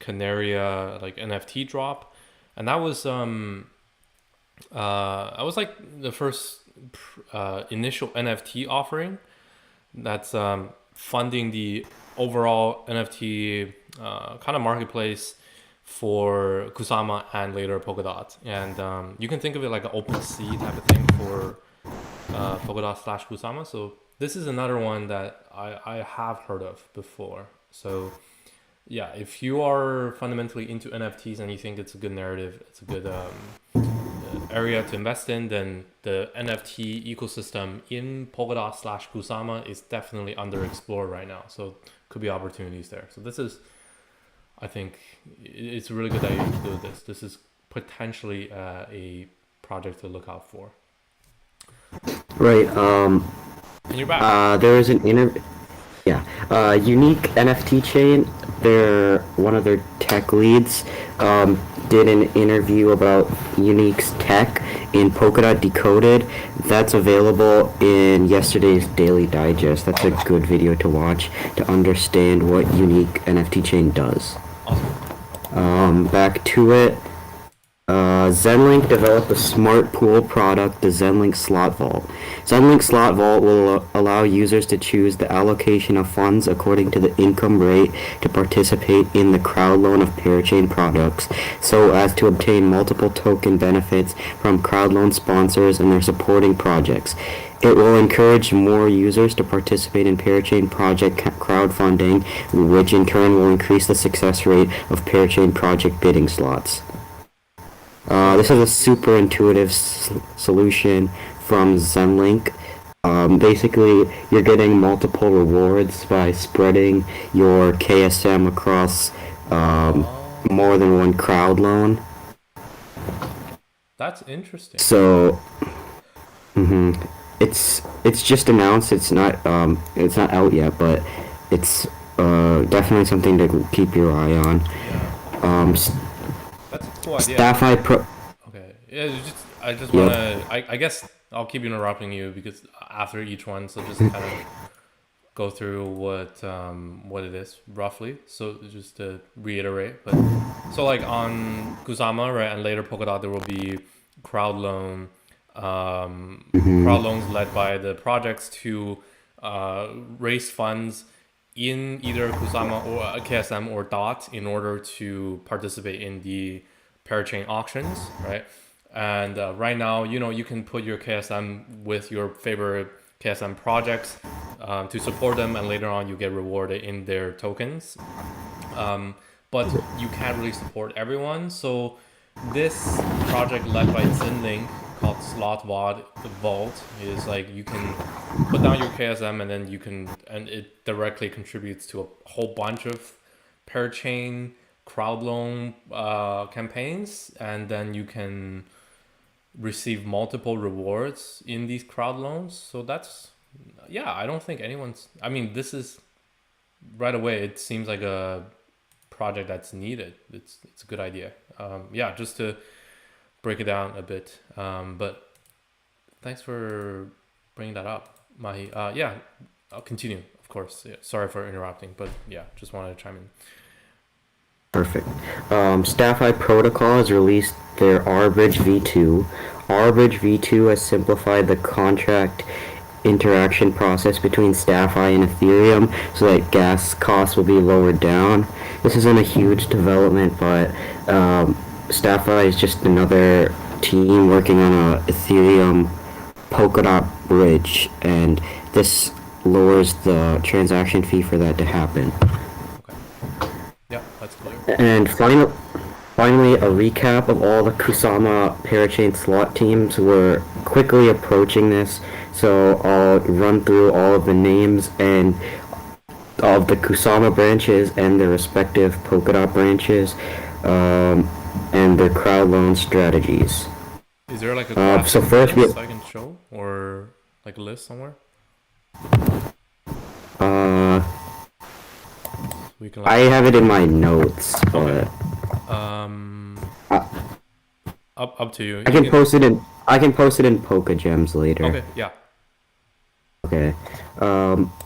Canaria like NFT drop, and that was like the first initial NFT offering that's funding the overall NFT kind of marketplace for Kusama and later Polkadot. And you can think of it like an OpenSea type of thing for Polkadot / Kusama. So this is another one that I have heard of before. So yeah, if you are fundamentally into NFTs and you think it's a good narrative, it's a good area to invest in, then the NFT ecosystem in Polkadot / Kusama is definitely underexplored right now. So could be opportunities there. So this is, I think it's really good that you include this. This is potentially a project to look out for. right. And you're back. There is an Unique NFT Chain. One of their tech leads did an interview about Unique's tech in Polkadot Decoded. That's available in yesterday's Daily Digest. That's a good video to watch to understand what Unique NFT Chain does. Awesome. Back to it. Zenlink developed a smart pool product, the Zenlink Slot Vault. Zenlink Slot Vault will allow users to choose the allocation of funds according to the income rate to participate in the crowd loan of parachain products, so as to obtain multiple token benefits from crowd loan sponsors and their supporting projects. It will encourage more users to participate in parachain project crowdfunding, which in turn will increase the success rate of parachain project bidding slots. This is a super intuitive solution from Zenlink. Basically, you're getting multiple rewards by spreading your KSM across more than one crowd loan. That's interesting. So, it's just announced. It's not out yet, but it's definitely something to keep your eye on. That's a cool idea. Staffy Pro. Okay. Yeah, I just wanna. I guess I'll keep interrupting you because after each one, so just kind of go through what it is roughly. So just to reiterate, but so like on Kusama, right, and later Polkadot, there will be crowd loan, crowd loans led by the projects to raise funds in either Kusama or KSM or DOT in order to participate in the parachain auctions, right? And right now, you can put your KSM with your favorite KSM projects to support them, and later on you get rewarded in their tokens. But you can't really support everyone. So this project led by Zenlink called Slot Vault is like you can put down your KSM and then and it directly contributes to a whole bunch of parachain crowd loan campaigns, and then you can receive multiple rewards in these crowd loans. So that's, I don't think this is right away, it seems like a project that's needed. It's a good idea. Just to break it down a bit. But thanks for bringing that up. I'll continue, of course. Yeah, sorry for interrupting, but just wanted to chime in. Perfect. Staffy Protocol has released their R-Bridge v2. R-Bridge v2 has simplified the contract interaction process between Staffy and Ethereum so that gas costs will be lowered down. This isn't a huge development, but Staffy is just another team working on a Ethereum Polkadot bridge, and this lowers the transaction fee for that to happen. Yeah, that's clear. And finally, a recap of all the Kusama parachain slot teams. We're quickly approaching this, so I'll run through all of the names and of the Kusama branches and their respective Polkadot branches, and their crowd loan strategies. Is there like a graphic so first list I can show, or like a list somewhere? We can, I have it in my notes, but up to you. I can post it in Poka Gems later. Okay, yeah. Okay.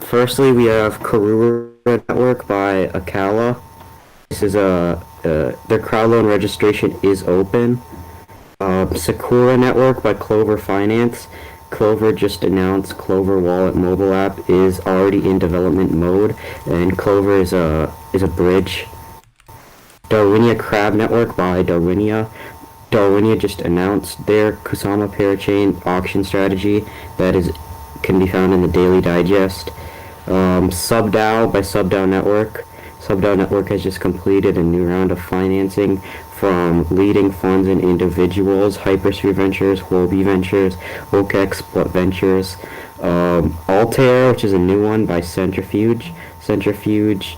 Firstly, we have Karura Network by Akala. This is their crowd loan registration is open. Sakura Network by Clover Finance. Clover just announced Clover Wallet mobile app is already in development mode, and Clover is a bridge. Darwinia Crab Network by Darwinia. Darwinia just announced their Kusama parachain auction strategy that can be found in the Daily Digest. SubDAO by SubDAO Network. SubDAO Network has just completed a new round of financing from leading funds and individuals: Hypersphere Ventures, Huobi Ventures, OKEx Ventures. Altair, which is a new one by Centrifuge. Centrifuge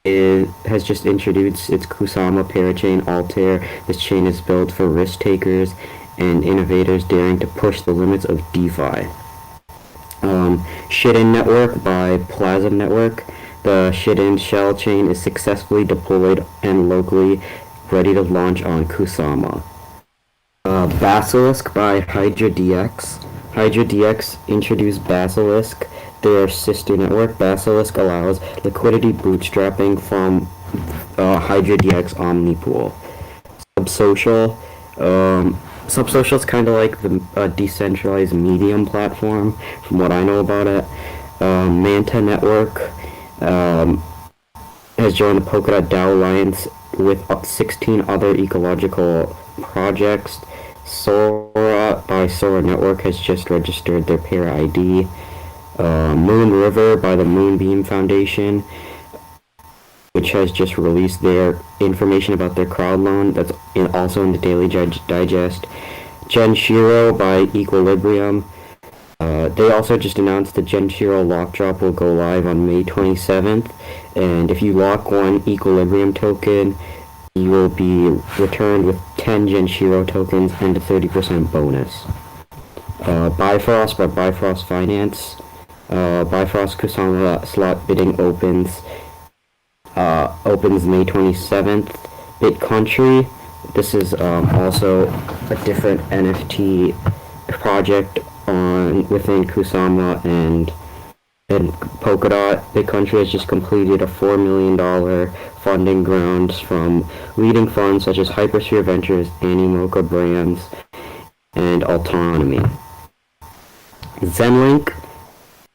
has just introduced its Kusama parachain Altair. This chain is built for risk takers and innovators daring to push the limits of DeFi. Shidin Network by Plasm Network. The Shidin shell chain is successfully deployed and locally ready to launch on Kusama. Basilisk by HydraDX. HydraDX introduced Basilisk, their sister network. Basilisk allows liquidity bootstrapping from HydraDX OmniPool. Subsocial is kind of like the decentralized Medium platform, from what I know about it. Manta Network has joined the Polkadot DAO Alliance with 16 other ecological projects. Sora by Sora Network has just registered their pair ID. Moon River by the Moonbeam Foundation which has just released their information about their crowd loan. That's also in the Daily Digest. Genshiro by Equilibrium. They also just announced the Genshiro lock drop will go live on May 27th, and if you lock one Equilibrium token, you will be returned with 10 Genshiro tokens and a 30% bonus. Bifrost by Bifrost Finance. Bifrost Kusama slot bidding opens May 27th. BitCountry. This is also a different NFT project within Kusama and Polkadot. BitCountry has just completed a $4 million funding rounds from leading funds such as Hypersphere Ventures, Animoca Brands, and Autonomy. Zenlink.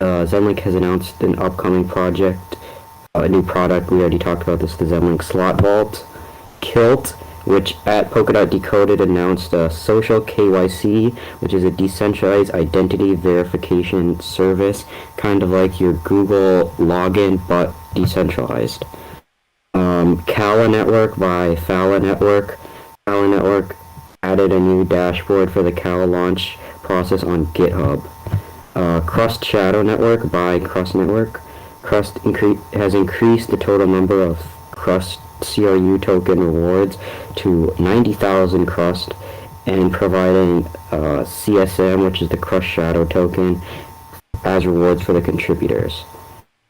Zenlink has announced an upcoming project, a new product. We already talked about this, the Zenlink Slot Vault. Kilt, which at Polkadot Decoded announced a social KYC, which is a decentralized identity verification service, kind of like your Google login, but decentralized. Kala Network by Fala Network. Kala Network added a new dashboard for the Kala launch process on GitHub. Crust Shadow Network by Crust Network. Crust has increased the total number of Crust CRU token rewards to 90,000 Crust and providing CSM, which is the Crust Shadow token, as rewards for the contributors.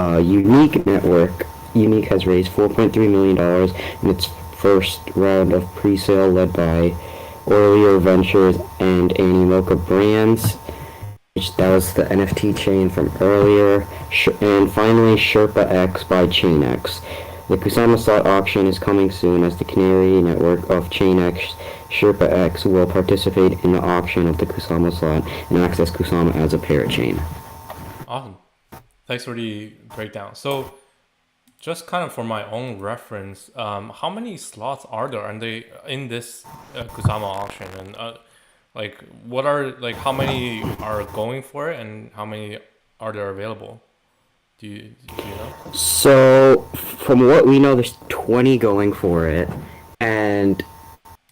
Unique Network. Unique has raised $4.3 million in its first round of pre-sale led by Earlier Ventures and Animoca Brands. That was the NFT chain from earlier. And finally, Sherpa X by ChainX. The Kusama slot auction is coming soon as the Canary network of ChainX Sherpa X will participate in the auction of the Kusama slot and access Kusama as a parachain. Awesome. Thanks for the breakdown. So just kind of for my own reference, how many slots are there in this Kusama auction? And what are how many are going for it, and how many are there available? Do you know? So from what we know, there's 20 going for it, and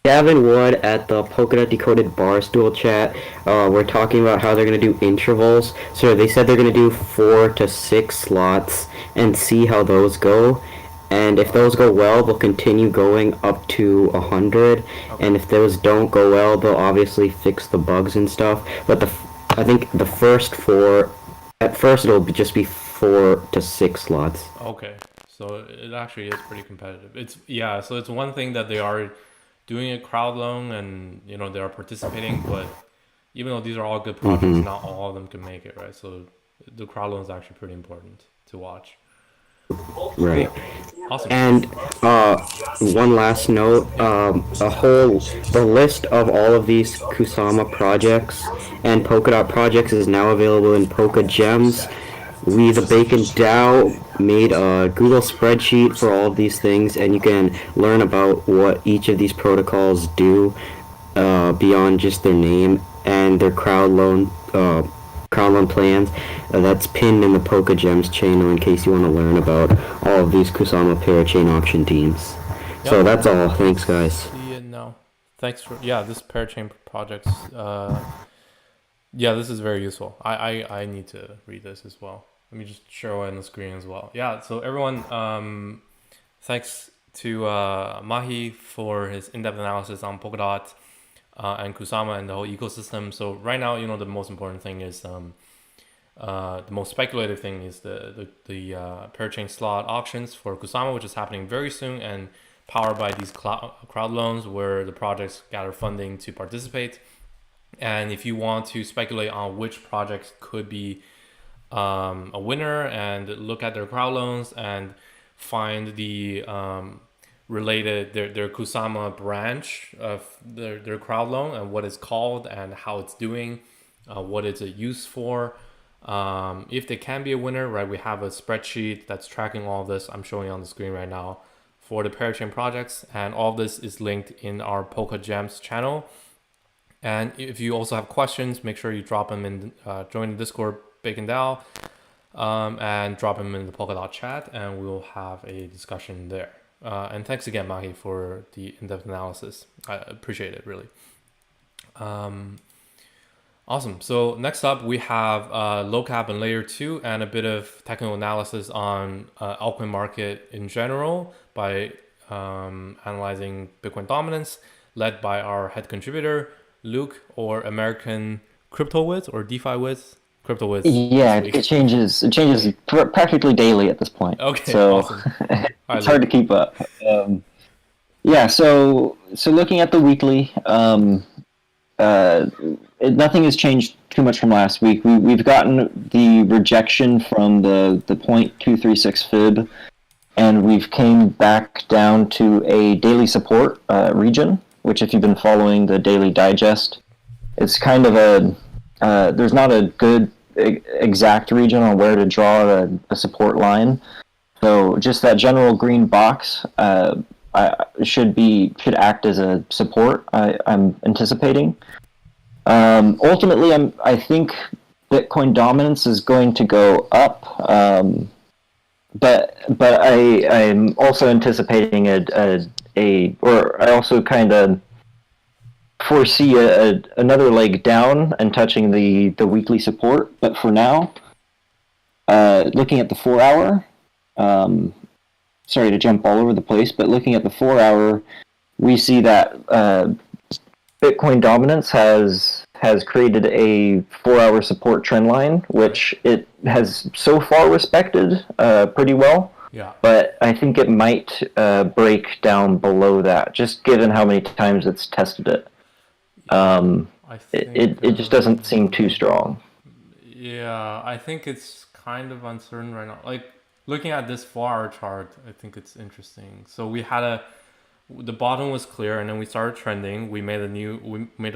Gavin Wood at the Polkadot Decoded Barstool chat, we're talking about how they're going to do intervals. So they said they're going to do 4 to 6 slots and see how those go. And if those go well, they'll continue going up to 100. Okay. And if those don't go well, they'll obviously fix the bugs and stuff. But I think the first 4, at first it'll just be 4 to 6 slots. Okay, so it actually is pretty competitive. So it's one thing that they are doing a crowd loan and they are participating, but even though these are all good projects, not all of them can make it, right? So the crowd loan is actually pretty important to watch. Right. Awesome. And one last note, the list of all of these Kusama projects and Polkadot projects is now available in Polka Gems. We, the BaconDAO, made a Google spreadsheet for all of these things, and you can learn about what each of these protocols do beyond just their name and their crowd loan plans. That's pinned in the Polka Gems channel in case you want to learn about all of these Kusama parachain auction teams. Yep. So that's all. Thanks, guys. Thanks for this parachain projects. This is very useful. I need to read this as well. Let me just show it on the screen as well. Yeah, so everyone, thanks to Mahi for his in-depth analysis on Polkadot and Kusama and the whole ecosystem. So right now, the most important thing is the most speculative thing is the parachain slot auctions for Kusama, which is happening very soon and powered by these crowd loans where the projects gather funding to participate. And if you want to speculate on which projects could be a winner and look at their crowd loans and find the related their Kusama branch of their crowd loan and what it's called and how it's doing, what it's used for, if they can be a winner, right? We have a spreadsheet that's tracking all of this. I'm showing you on the screen right now for the parachain projects, and all of this is linked in our Polka Gems channel. And if you also have questions, make sure you drop them in, join the Discord BaconDAO. and drop them in the Polkadot chat, and we'll have a discussion there. And thanks again, Mahi, for the in-depth analysis. I appreciate it, really. Awesome. So next up, we have low cap and layer 2 and a bit of technical analysis on altcoin market in general by analyzing Bitcoin dominance, led by our head contributor, Luke, or American Crypto Wiz or DeFi Wiz. Crypto Wiz. Yeah, it changes. It changes practically daily at this point. Okay, so awesome. it's hard to keep up. Yeah, so looking at the weekly, nothing has changed too much from last week. We've gotten the rejection from the 0.236 fib, and we've came back down to a daily support region, which if you've been following the daily digest, it's kind of there's not a good exact region on where to draw a support line. So just that general green box should act as a support. I'm anticipating. Ultimately, I think Bitcoin dominance is going to go up, but I'm also anticipating I also kind of foresee another leg down and touching the weekly support. But for now, looking at the 4 hour, sorry to jump all over the place, but looking at the 4 hour, we see that Bitcoin dominance has created a 4 hour support trend line, which it has so far respected pretty well. Yeah. But I think it might break down below that, just given how many times it's tested it. It just doesn't seem too strong. Yeah, I think it's kind of uncertain right now. Like looking at this 4 hour chart, I think it's interesting. So we had the bottom was clear, and then we started trending. We made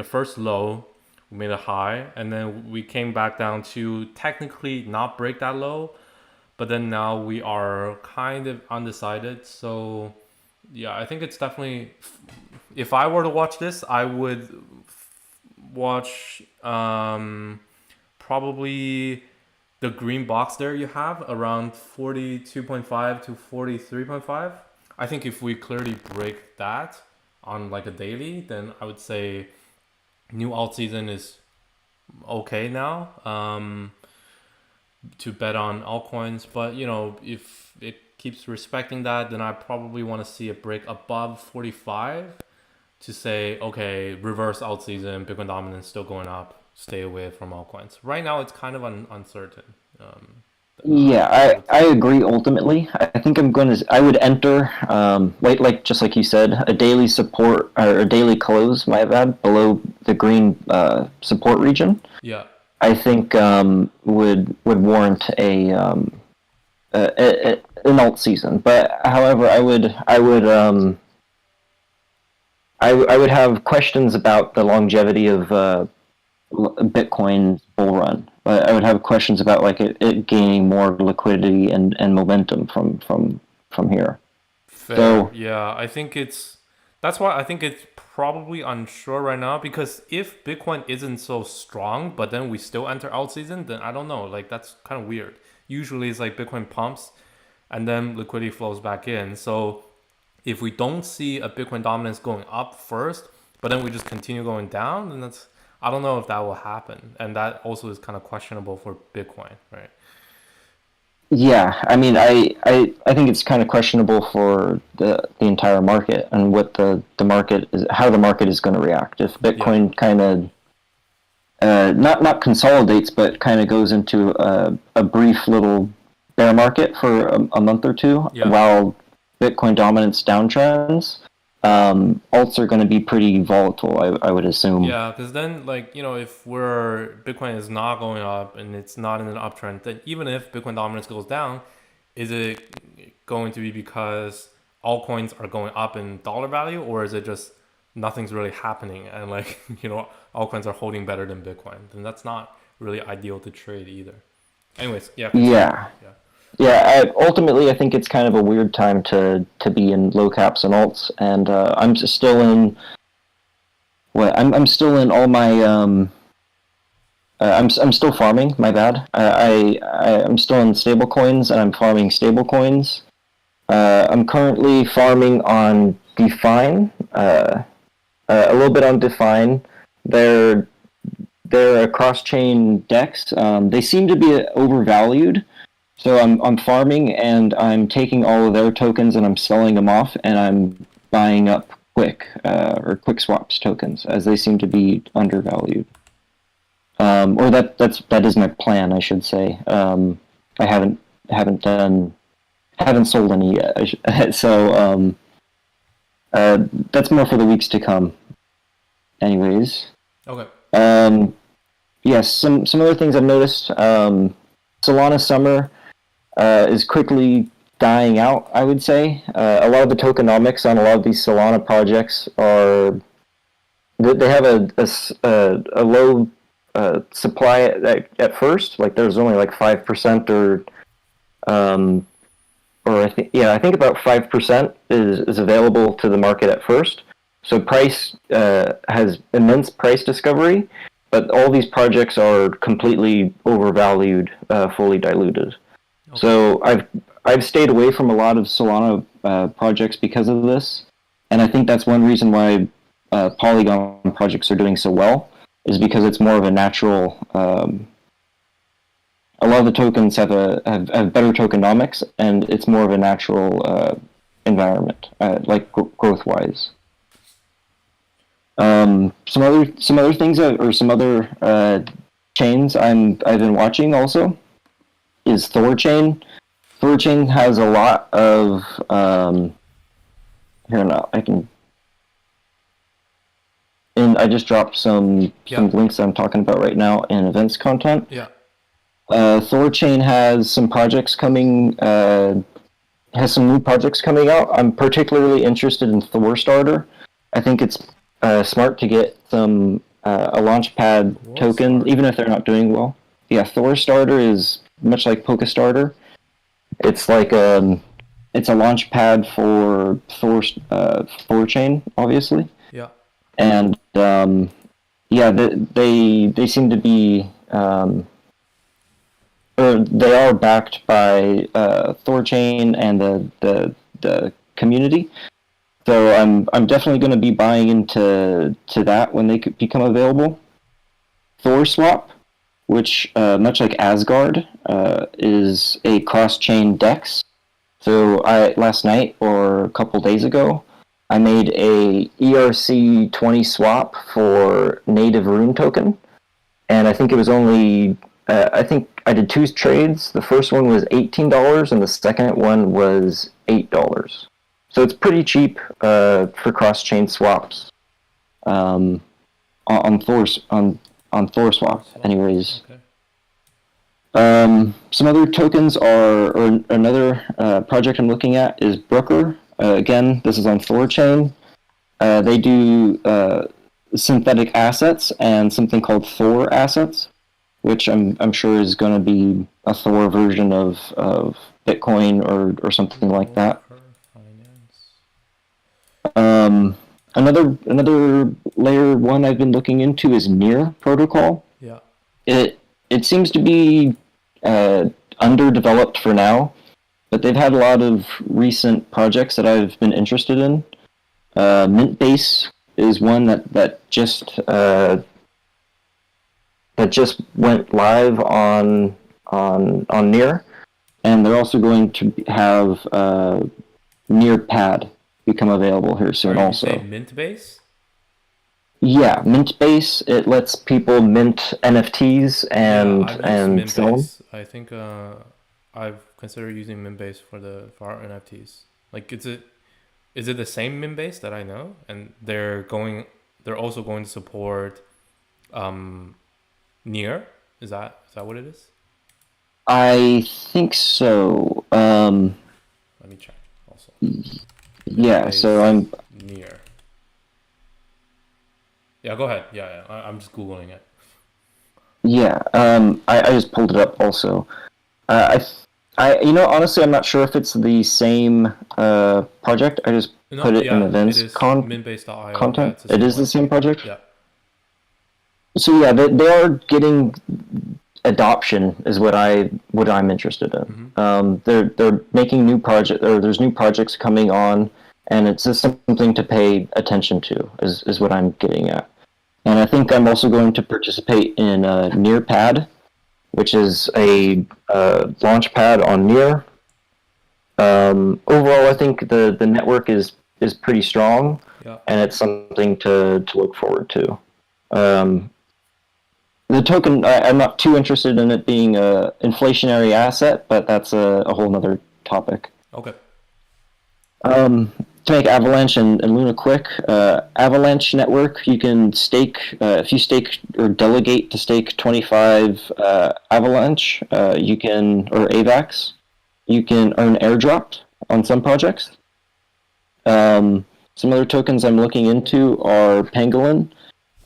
a first low, we made a high, and then we came back down to technically not break that low, but then now we are kind of undecided. So yeah, I think it's definitely, if I were to watch this, I would watch probably the green box there you have around 42.5 to 43.5. I think if we clearly break that on like a daily, then I would say new alt season is okay now to bet on altcoins. But if it keeps respecting that, then I probably want to see it break above 45 to say, okay, reverse alt season, Bitcoin dominance still going up, stay away from altcoins. Right now, it's kind of uncertain. Yeah, I agree. Ultimately, I think I would enter, just like you said, a daily support or a daily close, my bad, below the green support region. Yeah, I think would warrant an alt season. But however, I would have questions about the longevity of Bitcoin's bull run. I would have questions about it gaining more liquidity and momentum from here. fair. So Yeah, that's why I think it's probably unsure right now, because if Bitcoin isn't so strong, but then we still enter alt season, then I don't know. Like that's kind of weird. Usually it's like Bitcoin pumps and then liquidity flows back in. So if we don't see a Bitcoin dominance going up first, but then we just continue going down, then I don't know if that will happen. And that also is kind of questionable for Bitcoin, right? yeah, I mean, I think it's kind of questionable for the entire market and what the market is, how the market is going to react if Bitcoin kind of not consolidates, but kind of goes into a brief little bear market for a month or two while Bitcoin dominance downtrends. Alts are going to be pretty volatile, I would assume. Yeah, because then if Bitcoin is not going up and it's not in an uptrend, then even if Bitcoin dominance goes down, is it going to be because altcoins are going up in dollar value, or is it just nothing's really happening and altcoins are holding better than Bitcoin? Then that's not really ideal to trade either. Anyways, ultimately, I think it's kind of a weird time to be in low caps and alts, and I'm still in. I'm still in all my I'm still farming. My bad. I'm still in stable coins and I'm farming stable coins. I'm currently farming on Define. A little bit on Define. They're a cross-chain DEX. They seem to be overvalued. So I'm farming and I'm taking all of their tokens and I'm selling them off and I'm buying up quick swaps tokens as they seem to be undervalued. Or that is my plan, I should say. I haven't sold any yet. So that's more for the weeks to come. Anyways. Okay. Yes, some other things I've noticed. Solana Summer is quickly dying out, I would say. A lot of the tokenomics on a lot of these Solana projects they have a low supply at first. Like there's only like 5% or I think about 5% is available to the market at first. So price has immense price discovery, but all these projects are completely overvalued, fully diluted. Okay. So I've stayed away from a lot of Solana projects because of this, and I think that's one reason why Polygon projects are doing so well, is because it's more of a natural. A lot of the tokens have better tokenomics, and it's more of a natural environment, like growth wise. Some other things or some other chains I've been watching also is Thorchain. Thorchain has a lot of here now I can. And I just dropped some links that I'm talking about right now in events content. Yeah. Thorchain has some projects coming. Has some new projects coming out. I'm particularly interested in Thor Starter. I think it's smart to get some a Launchpad token, even if they're not doing well. Yeah, Thor Starter is much like Polkastarter. It's like it's a Launchpad for Thorchain, obviously. Yeah. And they seem to be or they are backed by Thorchain and the community. So I'm definitely going to be buying into that when they become available. Thor Swap, which much like Asgard, is a cross-chain DEX. So last night or a couple days ago, I made a ERC20 swap for native rune token, and I think it was only I think I did 2 trades. The first one was $18, and the second one was $8. So it's pretty cheap for cross-chain swaps on Thor Swap. Anyways, okay. Some other tokens or another project I'm looking at is Brooker. Again, this is on Thorchain. They do synthetic assets and something called Thor assets, which I'm sure is going to be a Thor version of Bitcoin or something like that. Another layer one I've been looking into is Near protocol. Yeah. It seems to be underdeveloped for now, but they've had a lot of recent projects that I've been interested in. Mintbase is one that just went live on Near, and they're also going to have Nearpad become available here soon. Also, Mintbase? Yeah, Mintbase. It lets people mint NFTs and sell them. I think I've considered using Mintbase for our NFTs. Like, is it the same Mintbase that I know? And they're also going to support Near. Is that what it is? I think so. Let me check also. Yeah, Mintbase so I'm Near. Yeah, go ahead. Yeah, I'm just Googling it. Yeah, I just pulled it up also. Honestly, I'm not sure if it's the same project. I just put it in events Mintbase.io. content. It is the same project? Yeah. So yeah, they are getting adoption is what I'm interested in. They're making new project, or there's new projects coming on, and it's just something to pay attention to is what I'm getting at. And I think I'm also going to participate in Nearpad, which is a launch pad on Near. Overall, I think the network is pretty strong, Yeah. and it's something to look forward to. The token, I'm not too interested in it being a inflationary asset, but that's a whole nother topic. Okay. To make Avalanche and Luna quick, Avalanche network, you can stake, if you stake or delegate to stake 25 Avalanche, you can, or AVAX, you can earn airdropped on some projects. Some other tokens I'm looking into are Pangolin.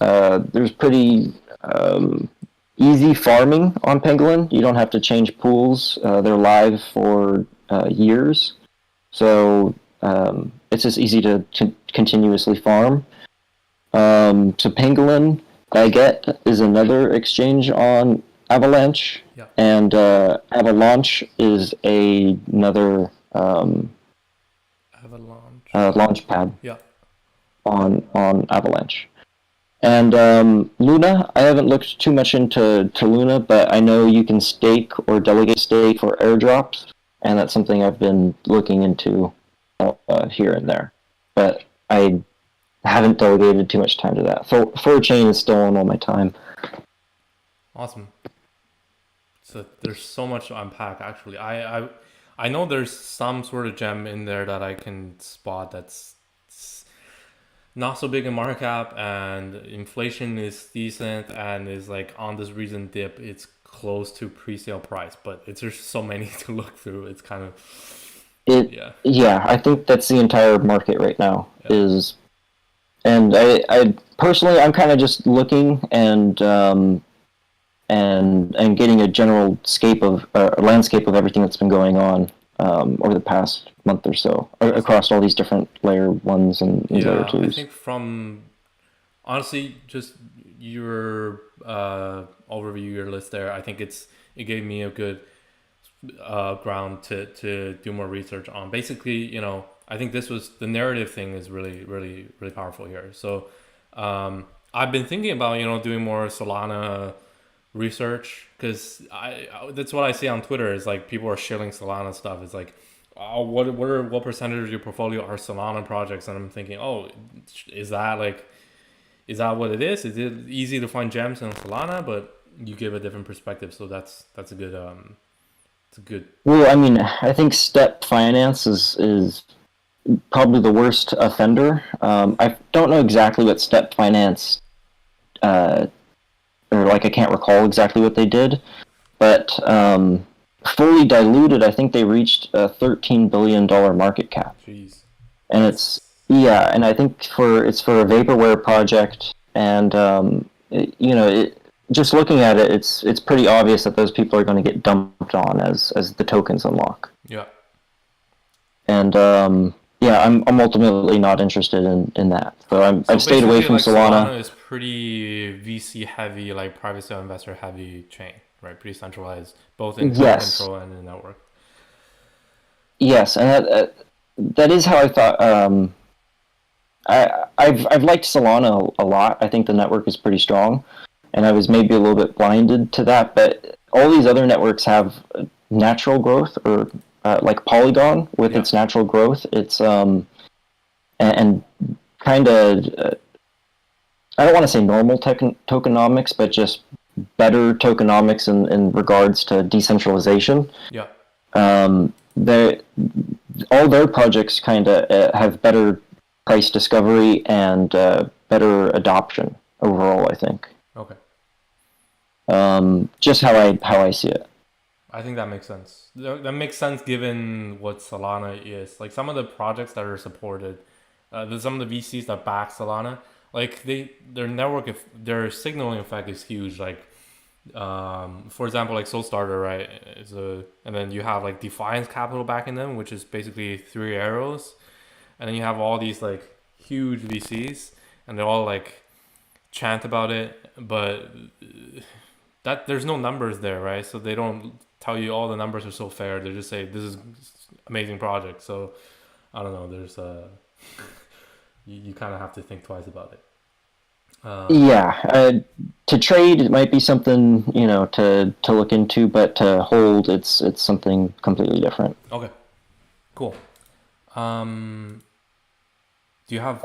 There's pretty easy farming on Pangolin. You don't have to change pools. They're live for years. So it's just easy to continuously farm. So Pangolin, Baguette is another exchange on Avalanche. Yeah. And Avalanche is another Avalanche. launch pad Yeah. on Avalanche. And Luna, I haven't looked too much into Luna, but I know you can stake or delegate stake for airdrops, and that's something I've been looking into here and there. But I haven't delegated too much time to that. 4chain is still on all my time. Awesome. So there's so much to unpack. Actually, I know there's some sort of gem in there that I can spot that's not so big in market cap, and inflation is decent, and is like on this recent dip. It's close to pre-sale price, but it's there's so many to look through. It's kind of Yeah, I think that's the entire market right now is, and I personally I'm kind of just looking and getting a general landscape of everything that's been going on over the past month or so across all these different layer ones and layer twos. I think from honestly just your overview, your list there, I think it gave me a good ground to do more research on. Basically, I think the narrative thing is really, really, really powerful here. So I've been thinking about, doing more Solana research, because that's what I see on Twitter is like people are shilling Solana stuff. It's like, oh, what percentage of your portfolio are Solana projects? And I'm thinking, oh, is that what it is? Is it easy to find gems in Solana? But you give a different perspective, so that's a good it's a good. Well, I mean, I think step finance is probably the worst offender. I don't know exactly what step finance or I can't recall exactly what they did, but fully diluted, I think they reached a $13 billion market cap. Jeez. And and I think it's for a vaporware project, and just looking at it, it's pretty obvious that those people are going to get dumped on as the tokens unlock. Yeah. And I'm ultimately not interested in that. So I've stayed away from Solana. Solana is pretty VC heavy, like private sale investor heavy chain, right? Pretty centralized, both in control and in the network. Yes, and that is how I thought. I've liked Solana a lot. I think the network is pretty strong, and I was maybe a little bit blinded to that. But all these other networks have natural growth, or like Polygon with its natural growth. It's and kind of I don't want to say normal tokenomics, but just better tokenomics in regards to decentralization. Yeah. All their projects kind of have better price discovery and better adoption overall, I think. Okay. Just how I see it. I think that makes sense. That makes sense given what Solana is. Like some of the projects that are supported, some of the VCs that back Solana, like their network, if their signaling effect is huge. Like, for example, like Soulstarter, right? And then you have like Defiance Capital backing them, which is basically 3 arrows, and then you have all these like huge VCs, and they all like chant about it, but that there's no numbers there, right? So they don't tell you all the numbers are so fair. They just say this is amazing project. So I don't know. There's you kind of have to think twice about it. To trade, it might be something to look into, but to hold, it's something completely different. Okay, cool. Do you have?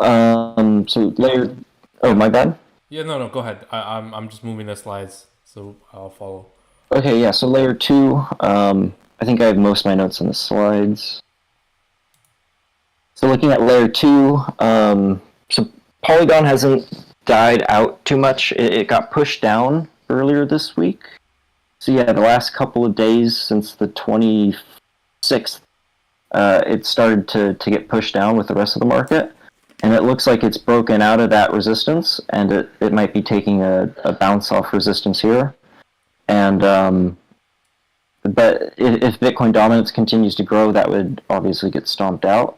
So layer. Oh, my bad. Yeah, no, go ahead. I'm just moving the slides, so I'll follow. Okay, yeah. So layer 2. I think I have most of my notes on the slides. So looking at layer 2, so Polygon hasn't died out too much. It got pushed down earlier this week. So yeah, the last couple of days since the 26th, it started to get pushed down with the rest of the market. And it looks like it's broken out of that resistance, and it might be taking a bounce off resistance here. And but if Bitcoin dominance continues to grow, that would obviously get stomped out.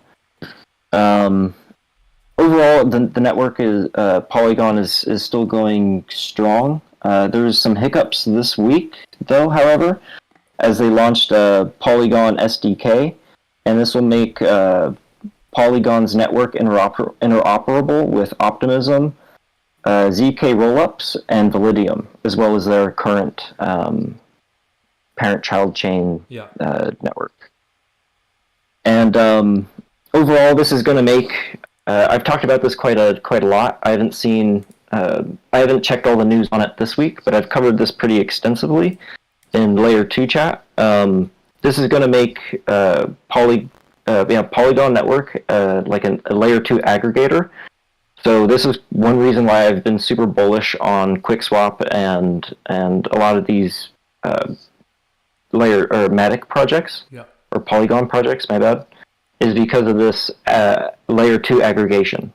Overall, the network is Polygon is still going strong. There's some hiccups this week, though. However, as they launched Polygon SDK, and this will make Polygon's network interoperable with Optimism, ZK rollups, and Validium, as well as their current parent-child chain network. And overall, this is going to make. I've talked about this quite a lot. I haven't checked all the news on it this week, but I've covered this pretty extensively in Layer 2 chat. This is going to make Polygon network like a Layer 2 aggregator. So this is one reason why I've been super bullish on QuickSwap and a lot of these Matic projects or Polygon projects. My bad. Is because of this Layer 2 aggregation.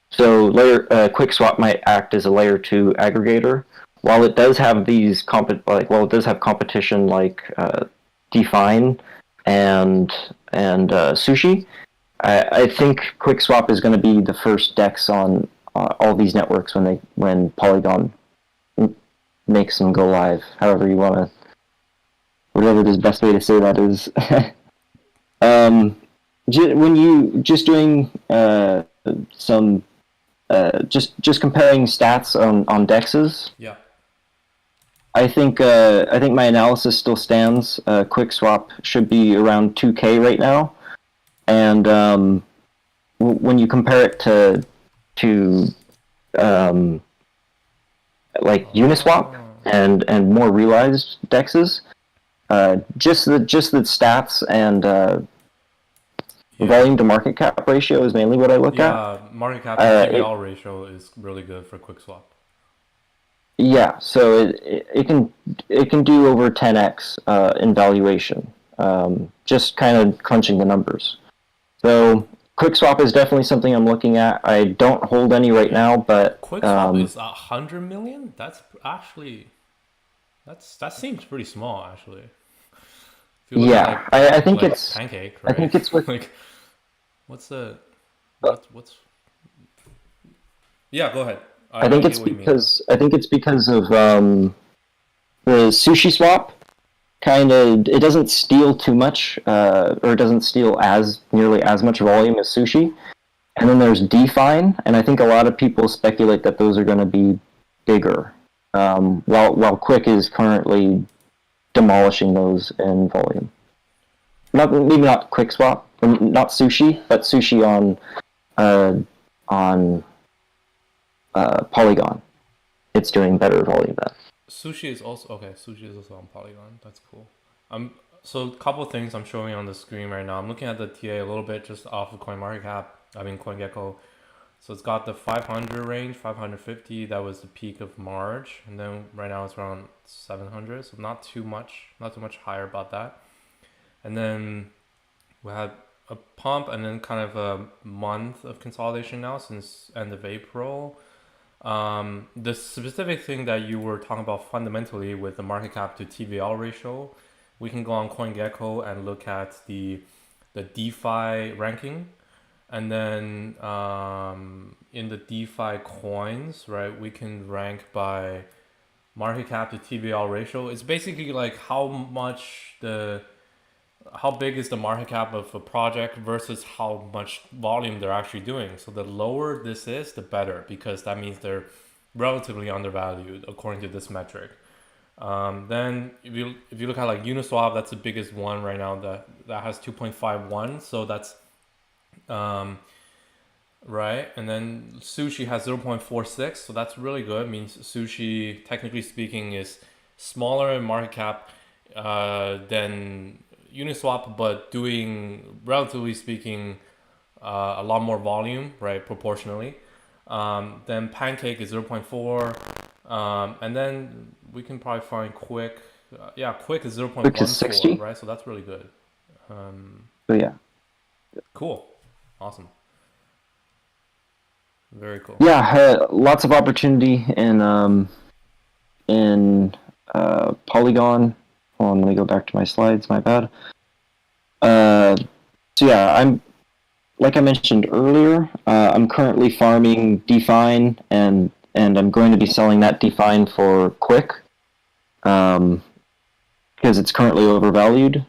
So QuickSwap might act as a Layer 2 aggregator. While it does have these it does have competition like Define and Sushi, I think QuickSwap is going to be the first DEX on all these networks when Polygon makes them go live. However you want to, whatever the best way to say that is. When you just doing some just comparing stats on dexes, I think my analysis still stands. QuickSwap should be around 2K right now, and when you compare it to like Uniswap and more realized dexes, just the stats and volume to market cap ratio is mainly what I look at. Yeah, market cap to TVL ratio is really good for QuickSwap. Yeah, so it can do over 10x in valuation. Just kind of crunching the numbers. So QuickSwap is definitely something I'm looking at. I don't hold any right now, but QuickSwap is 100 million. That's actually that seems pretty small actually. Yeah, I think like it's Pancake. Right? I think it's with like what's yeah. Go ahead. I think it's because of the Sushi Swap. Kind of, it doesn't steal too much, or it doesn't steal nearly as much volume as Sushi. And then there's Define, and I think a lot of people speculate that those are going to be bigger. While Quick is currently demolishing those in volume. Maybe not QuickSwap, not Sushi, but Sushi on Polygon. It's doing better volume than. Sushi is also on Polygon. That's cool. So a couple of things I'm showing on the screen right now. I'm looking at the TA a little bit just off of CoinGecko. So it's got the 500 range, 550. That was the peak of March, and then right now it's around 700. So not too much higher about that. And then we had a pump, and then kind of a month of consolidation now since end of April. The specific thing that you were talking about fundamentally with the market cap to TVL ratio, we can go on CoinGecko and look at the DeFi ranking. And then in the DeFi coins, right, we can rank by market cap to TVL ratio. It's basically like how big is the market cap of a project versus how much volume they're actually doing. So the lower this is, the better, because that means they're relatively undervalued according to this metric. Then if you look at like Uniswap, that's the biggest one right now that has 2.51. So that's right. And then Sushi has 0.46. So that's really good. It means Sushi, technically speaking, is smaller in market cap than Uniswap, but doing, relatively speaking, a lot more volume, right, proportionally. Then Pancake is 0.4. And then we can probably find Quick. Quick is 0.14, Quick is 60. right? So that's really good. So yeah. Cool. Awesome. Very cool. Yeah, lots of opportunity in Polygon. Hold on, let me go back to my slides. My bad. So yeah, I'm like I mentioned earlier. I'm currently farming Define, and I'm going to be selling that Define for Quick, because it's currently overvalued.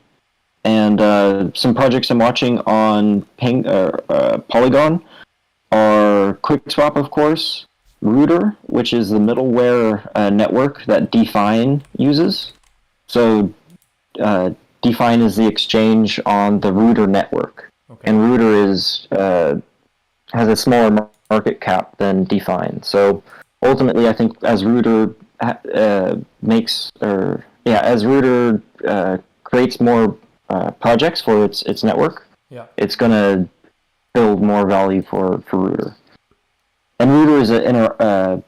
And some projects I'm watching on Polygon are QuickSwap, of course, Router, which is the middleware network that Define uses. So Define is the exchange on the Router network, and Router has a smaller market cap than Define. So ultimately, I think as Router creates more projects for its network, it's going to build more value for Router. And Router is a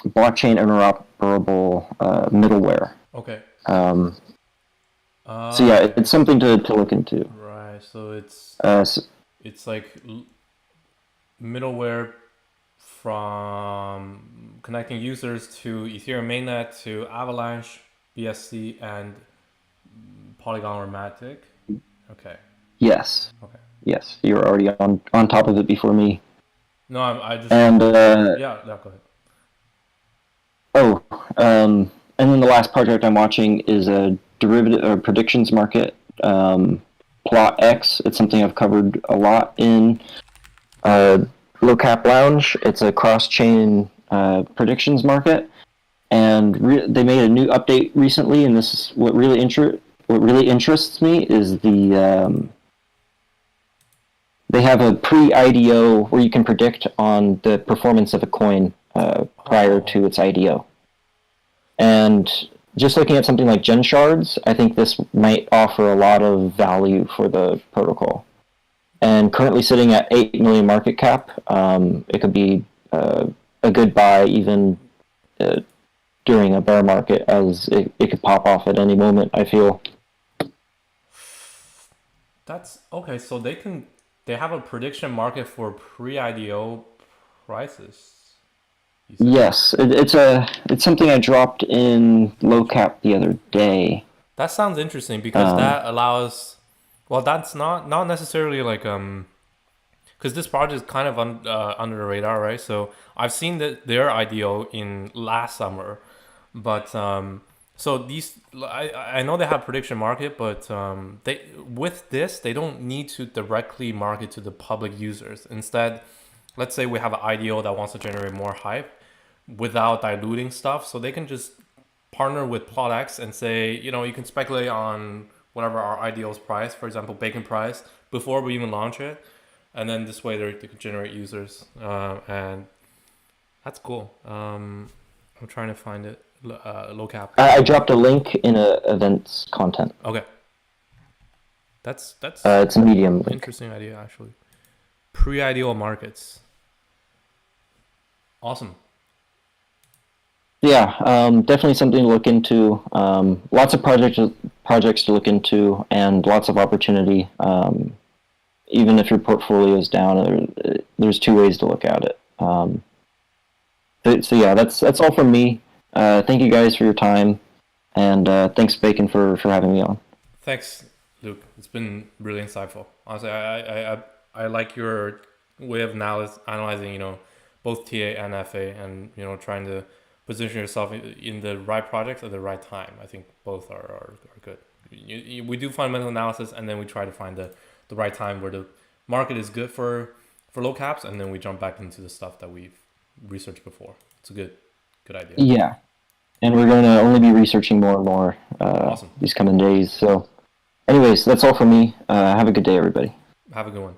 blockchain interoperable middleware. Okay. So yeah, it's something to look into. Right. So it's it's like middleware from connecting users to Ethereum mainnet to Avalanche, BSC, and Polygon or Matic. Okay. Yes. Okay. Yes, you were already on top of it before me. No, I just and yeah, go ahead. And then the last project I'm watching is a derivative or predictions market, Plot X. It's something I've covered a lot in Low Cap Lounge. It's a cross-chain predictions market, and they made a new update recently. And this is what really interests me is they have a pre-IDO where you can predict on the performance of a coin prior to its IDO. And just looking at something like Gen Shards, I think this might offer a lot of value for the protocol. And currently sitting at 8 million market cap, it could be a good buy even during a bear market, as it could pop off at any moment, I feel. That's okay. So they have a prediction market for pre-IDO prices. Yes, it's something I dropped in Low Cap the other day. That sounds interesting because that allows. Well, that's not necessarily like because this project is kind of under the radar, right? So I've seen their IDO in last summer, but so these I know they have prediction market, but they don't need to directly market to the public users. Instead, let's say we have an IDO that wants to generate more hype without diluting stuff, so they can just partner with PlotX and say, you can speculate on whatever our IDO's price, for example, Bacon price, before we even launch it, and then this way they can generate users, and that's cool. I'm trying to find it. Low Cap. I dropped a link in events content. Okay. That's it's a Medium link. Interesting idea, actually. Pre-IDO markets. Awesome. Yeah, definitely something to look into. Lots of projects to look into, and lots of opportunity. Even if your portfolio is down, there's two ways to look at it. So yeah, that's all from me. Thank you guys for your time, and thanks Bacon for having me on. Thanks, Luke. It's been really insightful. Honestly, I I like your way of analyzing, both TA and FA, and trying to position yourself in the right project at the right time. I think both are good. We do fundamental analysis, and then we try to find the right time where the market is good for low caps, and then we jump back into the stuff that we've researched before. It's a good idea. Yeah, and we're going to only be researching more and more Awesome. these coming days. So, anyways, that's all from me. Have a good day, everybody. Have a good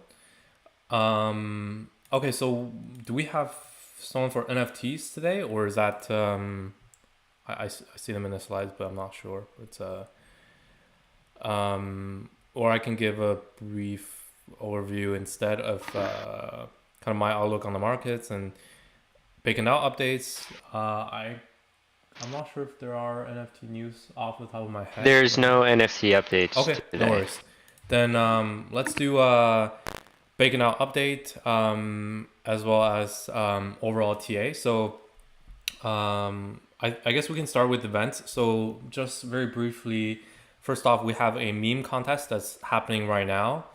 one. Okay, so do we have someone for NFTs today, or is that I see them in the slides, but I'm not sure. It's or I can give a brief overview instead of kind of my outlook on the markets and BaconDAO updates. I'm not sure if there are NFT news off the top of my head. There's no NFT updates. Okay, today. no worries. Then let's do BaconDAO update as well as overall TA. So I guess we can start with events. So just very briefly, first off, we have a meme contest that's happening right now.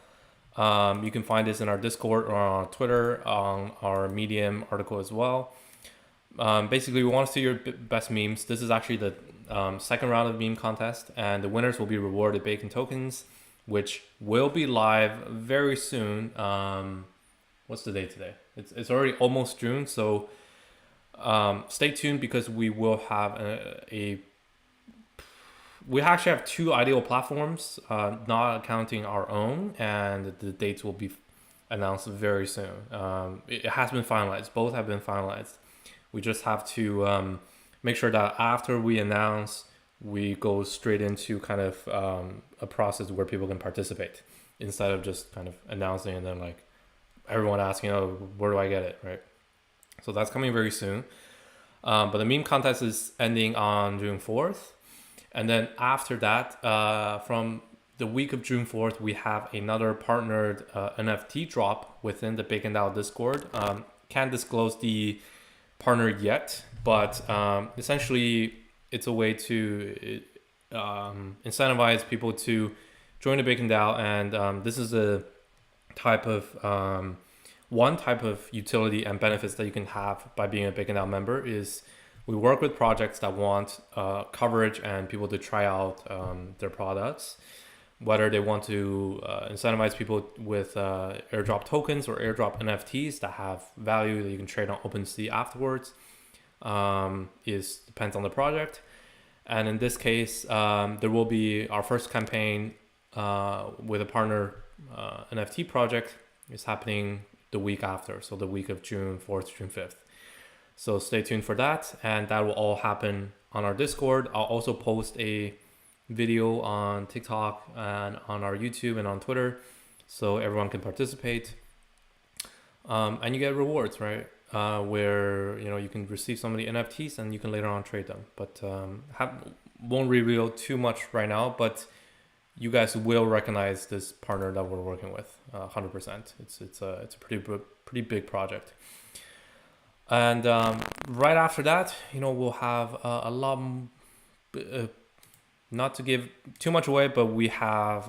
You can find this in our Discord or on Twitter, on our Medium article as well. Basically, we want to see your best memes. This is actually the second round of meme contest, and the winners will be rewarded Bacon tokens, which will be live very soon. What's the date today? It's already almost June, so stay tuned because we will have we actually have two ideal platforms, not counting our own, and the dates will be announced very soon. It has been finalized. Both have been finalized. We just have to make sure that after we announce, we go straight into kind of a process where people can participate instead of just kind of announcing and then like everyone asking, oh, where do I get it, right? So that's coming very soon. But the meme contest is ending on June 4th. And then after that, from the week of June 4th, we have another partnered NFT drop within the BaconDAO Discord. Can't disclose the partner yet, but essentially it's a way to incentivize people to join the BaconDAO, and this is a type of one type of utility and benefits that you can have by being a BaconDAO member is we work with projects that want coverage and people to try out their products, whether they want to incentivize people with airdrop tokens or airdrop NFTs that have value that you can trade on OpenSea afterwards. Depends on the project. And in this case, there will be our first campaign with a partner NFT project is happening the week after, so the week of June 4th, June 5th. So stay tuned for that, and that will all happen on our Discord. I'll also post a video on TikTok and on our YouTube and on Twitter, so everyone can participate. And you get rewards, right? Where you can receive some of the NFTs and you can later on trade them. But won't reveal too much right now. But you guys will recognize this partner that we're working with 100%. It's a pretty big project. And right after that, we'll have a lot. Not to give too much away, but we have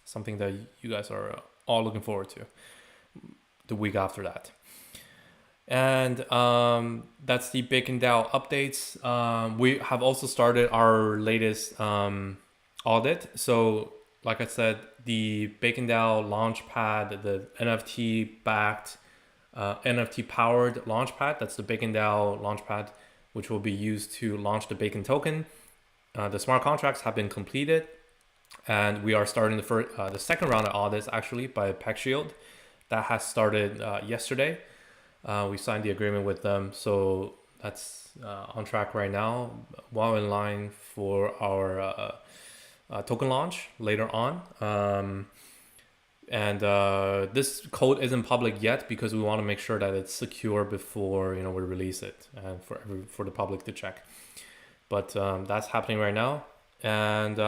something that you guys are all looking forward to the week after that. And that's the BaconDAO updates. We have also started our latest audit. So like I said, the BaconDAO Launchpad, the NFT-backed, NFT-powered Launchpad, that's the BaconDAO Launchpad, which will be used to launch the Bacon token. The smart contracts have been completed, and we are starting the second round of audits actually by PeckShield. That has started yesterday. We signed the agreement with them, so that's on track right now. Well in line for our token launch later on. And this code isn't public yet because we want to make sure that it's secure before we release it and for the public to check. But that's happening right now. And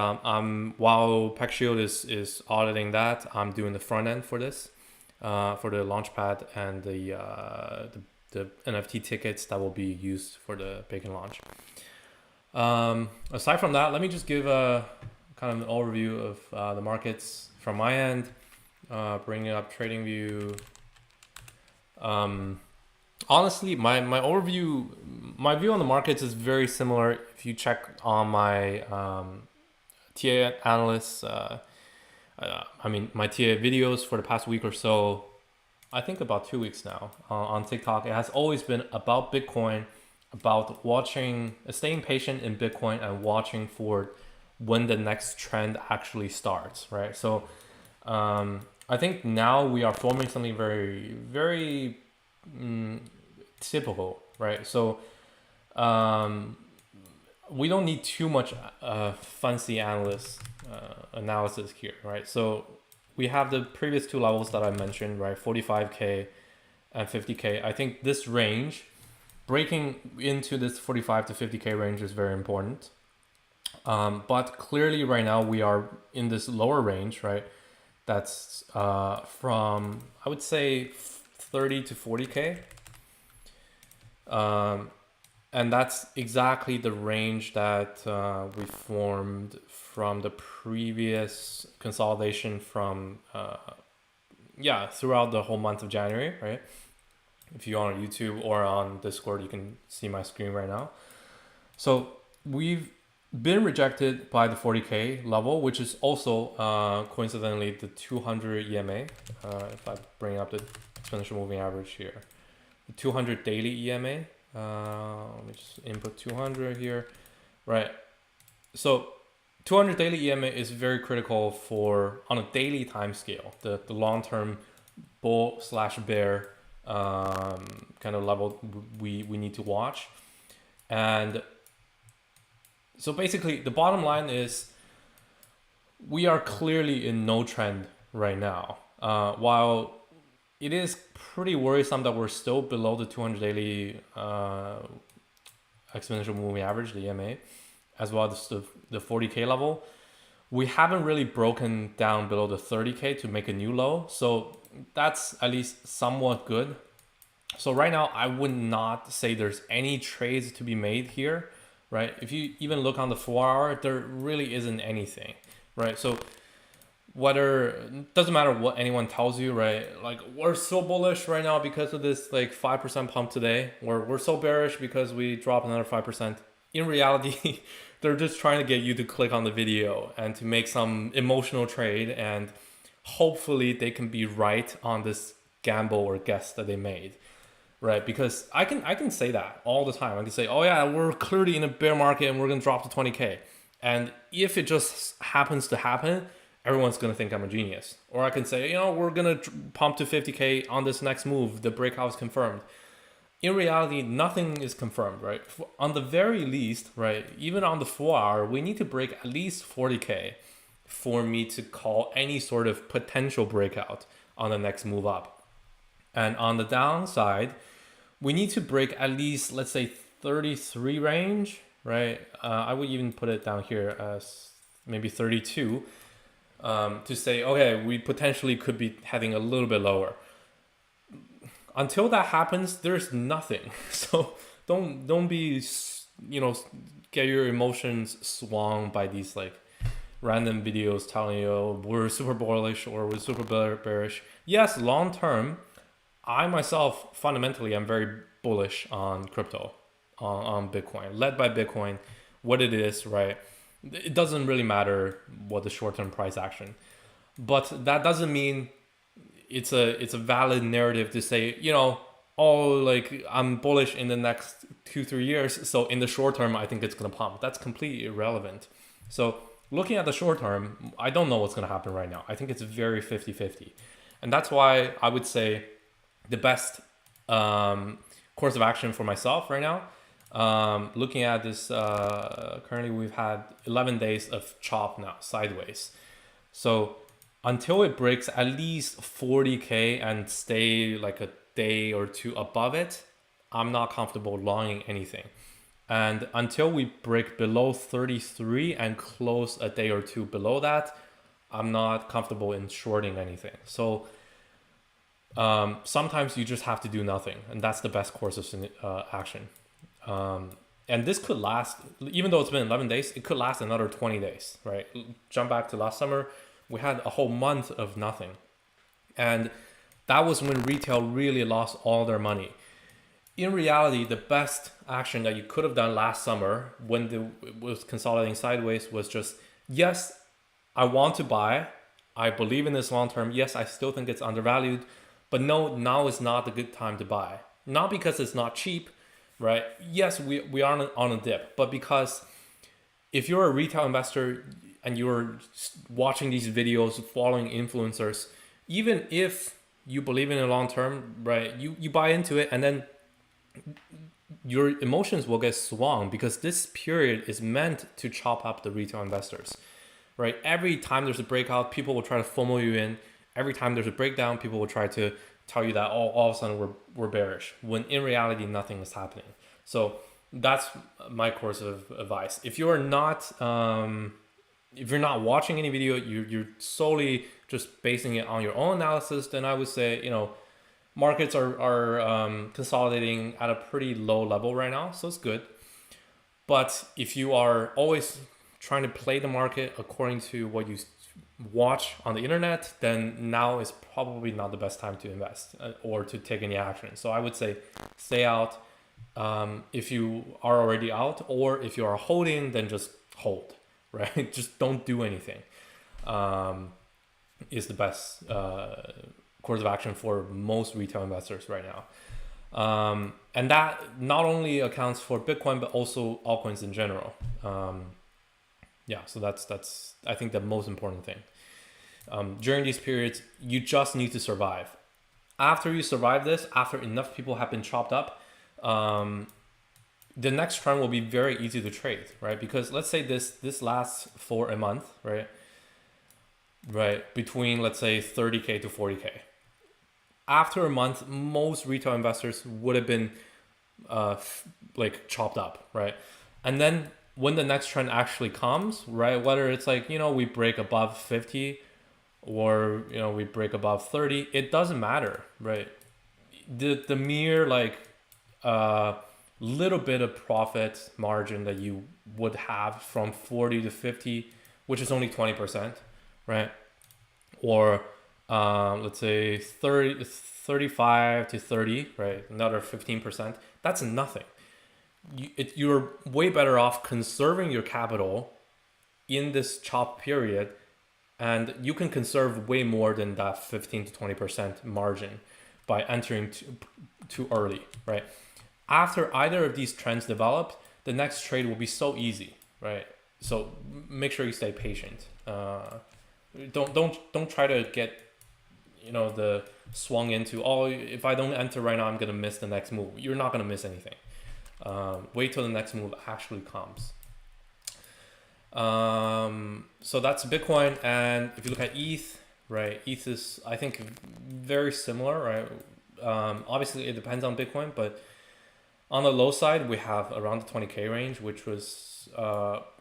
while PeckShield is auditing that, I'm doing the front end for this, for the Launchpad and the NFT tickets that will be used for the Bacon launch. Aside from that, let me just give a kind of an overview of the markets from my end. bringing up TradingView. Honestly, my overview, my view on the markets is very similar. If you check on my TA analysts, my TA videos for the past week or so, I think about 2 weeks now on TikTok, it has always been about Bitcoin, about watching, staying patient in Bitcoin and watching for when the next trend actually starts, right? So I think now we are forming something very, very typical, right? So we don't need too much fancy analysis here, right? So we have the previous two levels that I mentioned, right? 45K and 50K. I think this range, breaking into this 45 to 50K range is very important. But clearly right now we are in this lower range, right? That's from, I would say 30 to 40K. And that's exactly the range that we formed from the previous consolidation from, throughout the whole month of January, right? If you're on YouTube or on Discord, you can see my screen right now. So we've been rejected by the 40K level, which is also coincidentally the 200 EMA. If I bring up the exponential moving average here, the 200 daily EMA. Let me just input 200 here, right? So 200 daily EMA is very critical for, on a daily time scale, the long-term bull / bear kind of level we need to watch. And so basically the bottom line is we are clearly in no trend right now. While it is pretty worrisome that we're still below the 200 daily exponential moving average, the EMA, as well as the 40K level, we haven't really broken down below the 30K to make a new low. So that's at least somewhat good. So right now, I would not say there's any trades to be made here, right? If you even look on the 4-hour, there really isn't anything, right? So it doesn't matter what anyone tells you, right? Like, we're so bullish right now because of this like 5% pump today. We're so bearish because we dropped another 5%. In reality, they're just trying to get you to click on the video and to make some emotional trade, and hopefully they can be right on this gamble or guess that they made, right? Because I can say that all the time. I can say, oh yeah, we're clearly in a bear market and we're gonna drop to 20K. And if it just happens to happen, everyone's going to think I'm a genius. Or I can say, we're going to pump to 50K on this next move. The breakout is confirmed. In reality, nothing is confirmed, right? On the very least, right, even on the 4-hour, we need to break at least 40K for me to call any sort of potential breakout on the next move up. And on the downside, we need to break at least, let's say, 33 range, right? I would even put it down here as maybe 32. To say, okay, we potentially could be heading a little bit lower. Until that happens, there's nothing. So don't be, get your emotions swung by these like random videos telling you we're super bullish or we're super bearish. Yes, long term, I myself fundamentally am very bullish on crypto, on Bitcoin, led by Bitcoin, what it is, right? It doesn't really matter what the short-term price action, but that doesn't mean it's a valid narrative to say, I'm bullish in the next 2-3 years. So in the short term, I think it's going to pump. That's completely irrelevant. So looking at the short term, I don't know what's going to happen right now. I think it's very 50-50. And that's why I would say the best course of action for myself right now, looking at this, currently we've had 11 days of chop now sideways. So until it breaks at least 40K and stay like a day or two above it, I'm not comfortable longing anything. And until we break below 33 and close a day or two below that, I'm not comfortable in shorting anything. So sometimes you just have to do nothing, and that's the best course of action. And this could last, even though it's been 11 days, it could last another 20 days, right? Jump back to last summer, we had a whole month of nothing. And that was when retail really lost all their money. In reality, the best action that you could have done last summer when it was consolidating sideways was just, yes, I want to buy. I believe in this long term. Yes, I still think it's undervalued, but no, now is not the good time to buy. Not because it's not cheap, right? Yes, we are on a dip, but because if you're a retail investor and you're watching these videos, following influencers, even if you believe in it long term, right? You buy into it, and then your emotions will get swung because this period is meant to chop up the retail investors, right? Every time there's a breakout, people will try to FOMO you in. Every time there's a breakdown, people will try to tell you that all of a sudden we're bearish, when in reality nothing is happening. So that's my course of advice. If you're not watching any video, you're solely just basing it on your own analysis, then I would say, you know, markets are consolidating at a pretty low level right now, so it's good. But if you are always trying to play the market according to what you watch on the internet, then now is probably not the best time to invest or to take any action. So I would say stay out if you are already out, or if you are holding, then just hold, right? Just don't do anything is the best course of action for most retail investors right now. And that not only accounts for Bitcoin, but also altcoins in general. Yeah, so that's I think the most important thing. During these periods, you just need to survive. After you survive this, after enough people have been chopped up, the next trend will be very easy to trade, right? Because let's say this lasts for a month, right? Between, let's say, 30K to 40K. After a month, most retail investors would have been like chopped up, right? And then when the next trend actually comes, right, whether it's like, you know, we break above 50 or, you know, we break above 30, it doesn't matter, right? The mere like little bit of profit margin that you would have from 40 to 50, which is only 20%, right? Or let's say 35 to 30, right? Another 15%. That's nothing. You're way better off conserving your capital in this chop period, and you can conserve way more than that 15 to 20% margin by entering too early, right? After either of these trends develop, the next trade will be so easy, right? So make sure you stay patient. Don't try to get, you know, the swung into, oh, if I don't enter right now, I'm gonna miss the next move. You're not gonna miss anything. Wait till the next move actually comes. So that's Bitcoin. And if you look at ETH, right, ETH is, I think, very similar, right? Obviously it depends on Bitcoin, but on the low side, we have around the 20K range, which was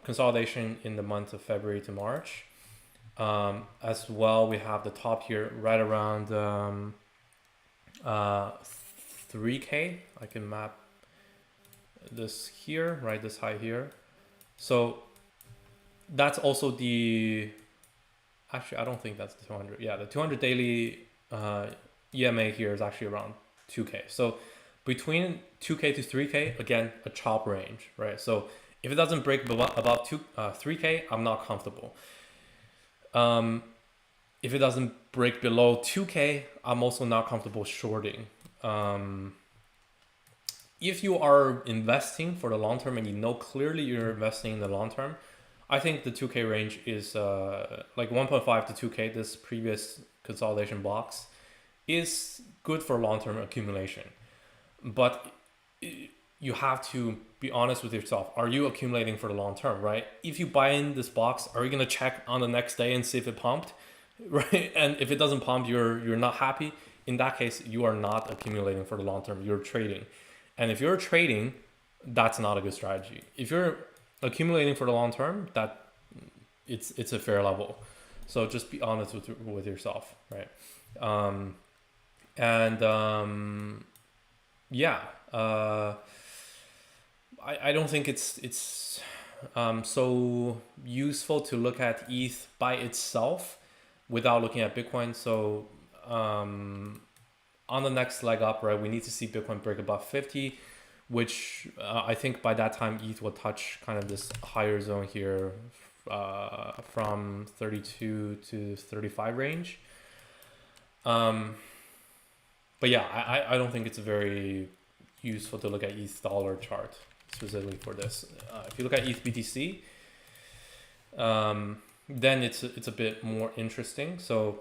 consolidation in the month of February to March. As well, we have the top here right around 3K. I can map this here, right, this high here. So that's also the, actually I don't think that's the 200. Yeah, the 200 daily EMA here is actually around 2K. So between 2K to 3K, again, a chop range, right? So if it doesn't break above 3K, I'm not comfortable. If it doesn't break below 2K, I'm also not comfortable shorting. If you are investing for the long term and you know clearly you're investing in the long term, I think the 2K range is like 1.5 to 2K, this previous consolidation box, is good for long-term accumulation. But you have to be honest with yourself. Are you accumulating for the long term, right? If you buy in this box, are you going to check on the next day and see if it pumped, right? And if it doesn't pump, you're not happy. In that case, you are not accumulating for the long term. You're trading. And if you're trading, that's not a good strategy. If you're accumulating for the long term, that it's a fair level. So just be honest with yourself, right? Yeah, I don't think it's so useful to look at ETH by itself without looking at Bitcoin. So on the next leg up, right, we need to see Bitcoin break above 50, which I think by that time ETH will touch kind of this higher zone here from 32 to 35 range. But yeah, I don't think it's very useful to look at ETH dollar chart specifically for this. If you look at ETH BTC, then it's a bit more interesting. So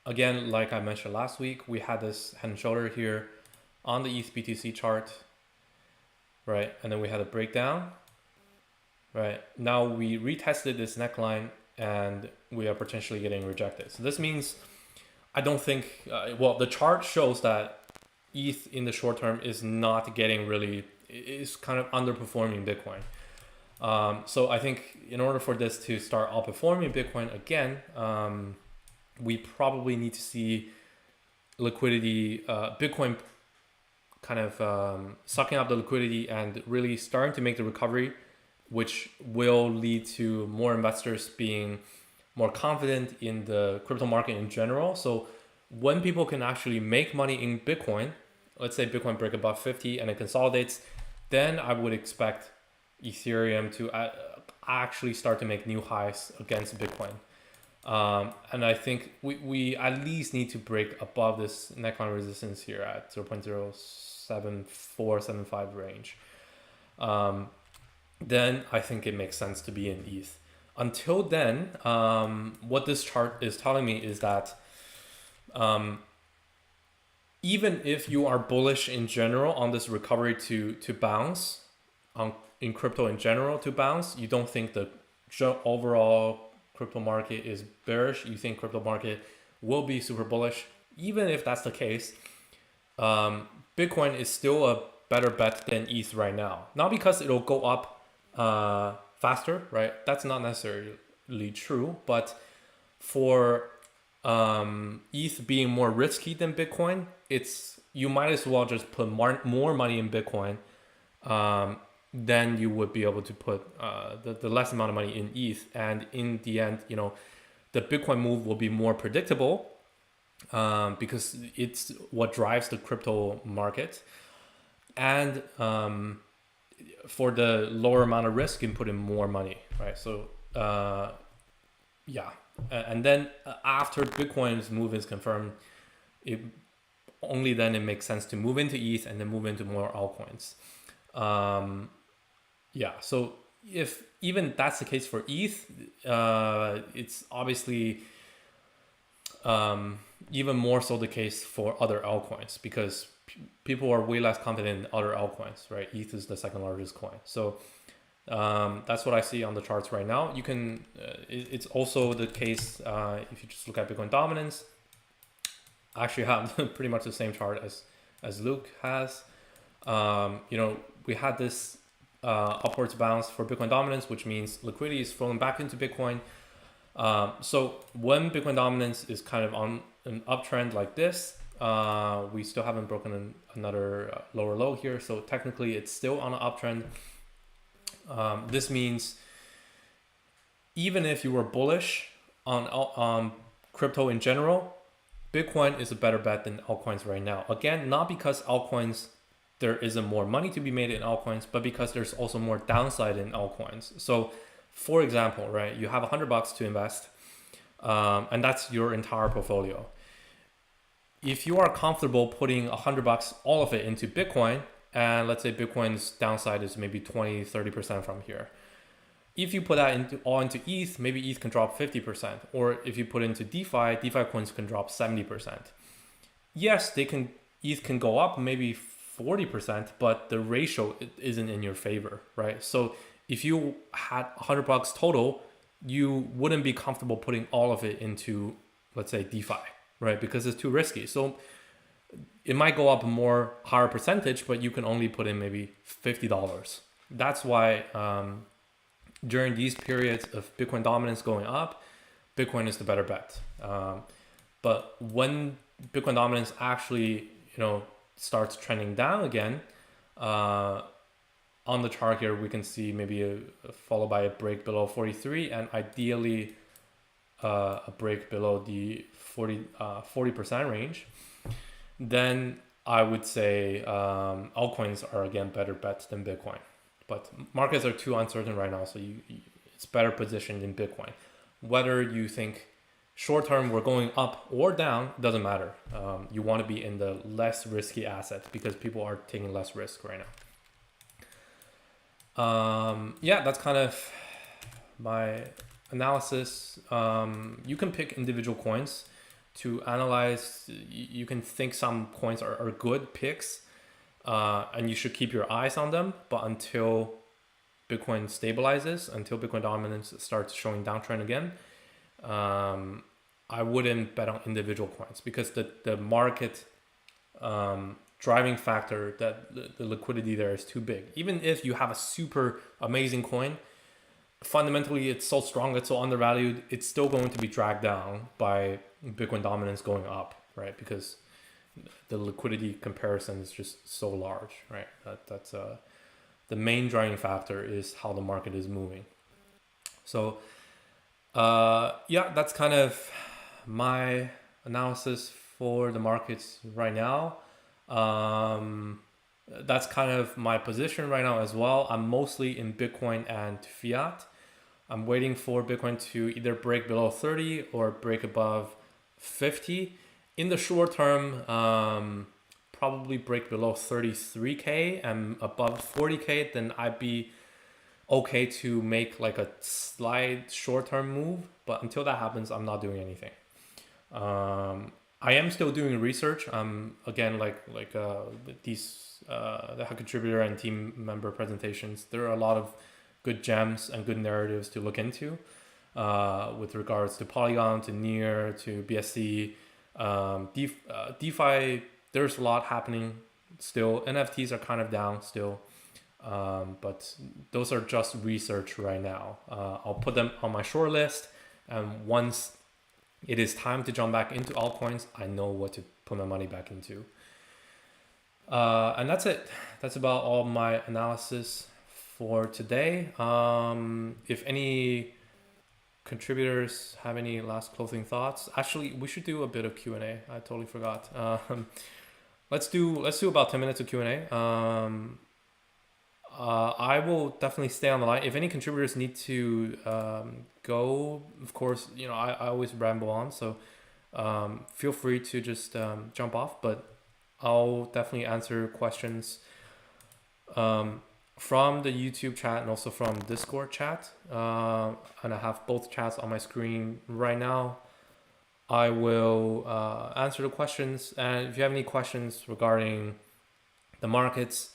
again, like I mentioned last week, we had this head and shoulder here on the ETH BTC chart, right? And then we had a breakdown, right? Now we retested this neckline and we are potentially getting rejected. So this means I don't think, well, the chart shows that ETH in the short term is not getting really, is kind of underperforming Bitcoin. So I think in order for this to start outperforming Bitcoin again, we probably need to see liquidity, Bitcoin kind of sucking up the liquidity and really starting to make the recovery, which will lead to more investors being more confident in the crypto market in general. So when people can actually make money in Bitcoin, let's say Bitcoin break above 50 and it consolidates, then I would expect Ethereum to actually start to make new highs against Bitcoin. And I think we at least need to break above this neckline resistance here at 0.07475 range. Then I think it makes sense to be in ETH. Until then, what this chart is telling me is that even if you are bullish in general on this recovery to bounce, in crypto in general to bounce, you don't think the overall crypto market is bearish, you think crypto market will be super bullish. Even if that's the case, Bitcoin is still a better bet than ETH right now. Not because it'll go up faster, right? That's not necessarily true, but for ETH being more risky than Bitcoin, you might as well just put more money in Bitcoin then you would be able to put the less amount of money in ETH. And in the end, the Bitcoin move will be more predictable because it's what drives the crypto market. And for the lower amount of risk, you can put in more money, right? So yeah. And then after Bitcoin's move is confirmed, only then it makes sense to move into ETH and then move into more altcoins. Yeah, so if even that's the case for ETH, it's obviously even more so the case for other altcoins because people are way less confident in other altcoins, right? ETH is the second largest coin. So that's what I see on the charts right now. You can, it's also the case if you just look at Bitcoin dominance. I actually have pretty much the same chart as Luke has. We had this upwards bounce for Bitcoin dominance, which means liquidity is flowing back into Bitcoin. So when Bitcoin dominance is kind of on an uptrend like this, we still haven't broken another lower low here. So technically it's still on an uptrend. This means even if you were bullish on crypto in general, Bitcoin is a better bet than altcoins right now. Again, not because altcoins, there isn't more money to be made in altcoins, but because there's also more downside in altcoins. So for example, right, you have $100 to invest, and that's your entire portfolio. If you are comfortable putting $100, all of it into Bitcoin, and let's say Bitcoin's downside is maybe 20-30% from here. If you put that all into ETH, maybe ETH can drop 50%. Or if you put into DeFi coins can drop 70%. Yes, ETH can go up maybe 40%, but the ratio isn't in your favor, right? So if you had $100 total, you wouldn't be comfortable putting all of it into, let's say, DeFi, right? Because it's too risky. So it might go up a higher percentage, but you can only put in maybe $50. That's why during these periods of Bitcoin dominance going up, Bitcoin is the better bet. But when Bitcoin dominance actually, starts trending down again, on the chart here, we can see maybe followed by a break below 43, and ideally a break below the 40% range, then I would say altcoins are again better bets than Bitcoin. But markets are too uncertain right now, so it's better positioned in Bitcoin. Whether you think short term we're going up or down, doesn't matter. You want to be in the less risky asset because people are taking less risk right now. Yeah, that's kind of my analysis. You can pick individual coins to analyze. You can think some coins are good picks, and you should keep your eyes on them. But until Bitcoin stabilizes, until Bitcoin dominance starts showing downtrend again, I wouldn't bet on individual coins because the market driving factor, that the liquidity there is too big. Even if you have a super amazing coin, fundamentally it's so strong, it's so undervalued, it's still going to be dragged down by Bitcoin dominance going up, right? Because the liquidity comparison is just so large, right? That's the main driving factor is how the market is moving. So yeah, that's kind of my analysis for the markets right now. That's kind of my position right now as well. I'm mostly in Bitcoin and fiat. I'm waiting for Bitcoin to either break below 30 or break above 50. In the short term, probably break below 33K and above 40K, then I'd be okay to make like a slight short-term move. But until that happens, I'm not doing anything. I am still doing research. Again, like these the Hack Contributor and team member presentations, there are a lot of good gems and good narratives to look into with regards to Polygon, to Near, to BSC, DeFi. There's a lot happening still. NFTs are kind of down still, but those are just research right now. I'll put them on my short list, and once it is time to jump back into altcoins, I know what to put my money back into. And that's it. That's about all my analysis for today. If any contributors have any last closing thoughts, actually, we should do a bit of Q&A. I totally forgot. Let's do about 10 minutes of Q&A. I will definitely stay on the line. If any contributors need to go, of course, you know, I always ramble on, so feel free to just jump off, but I'll definitely answer questions from the YouTube chat and also from Discord chat. And I have both chats on my screen right now. I will answer the questions, and if you have any questions regarding the markets,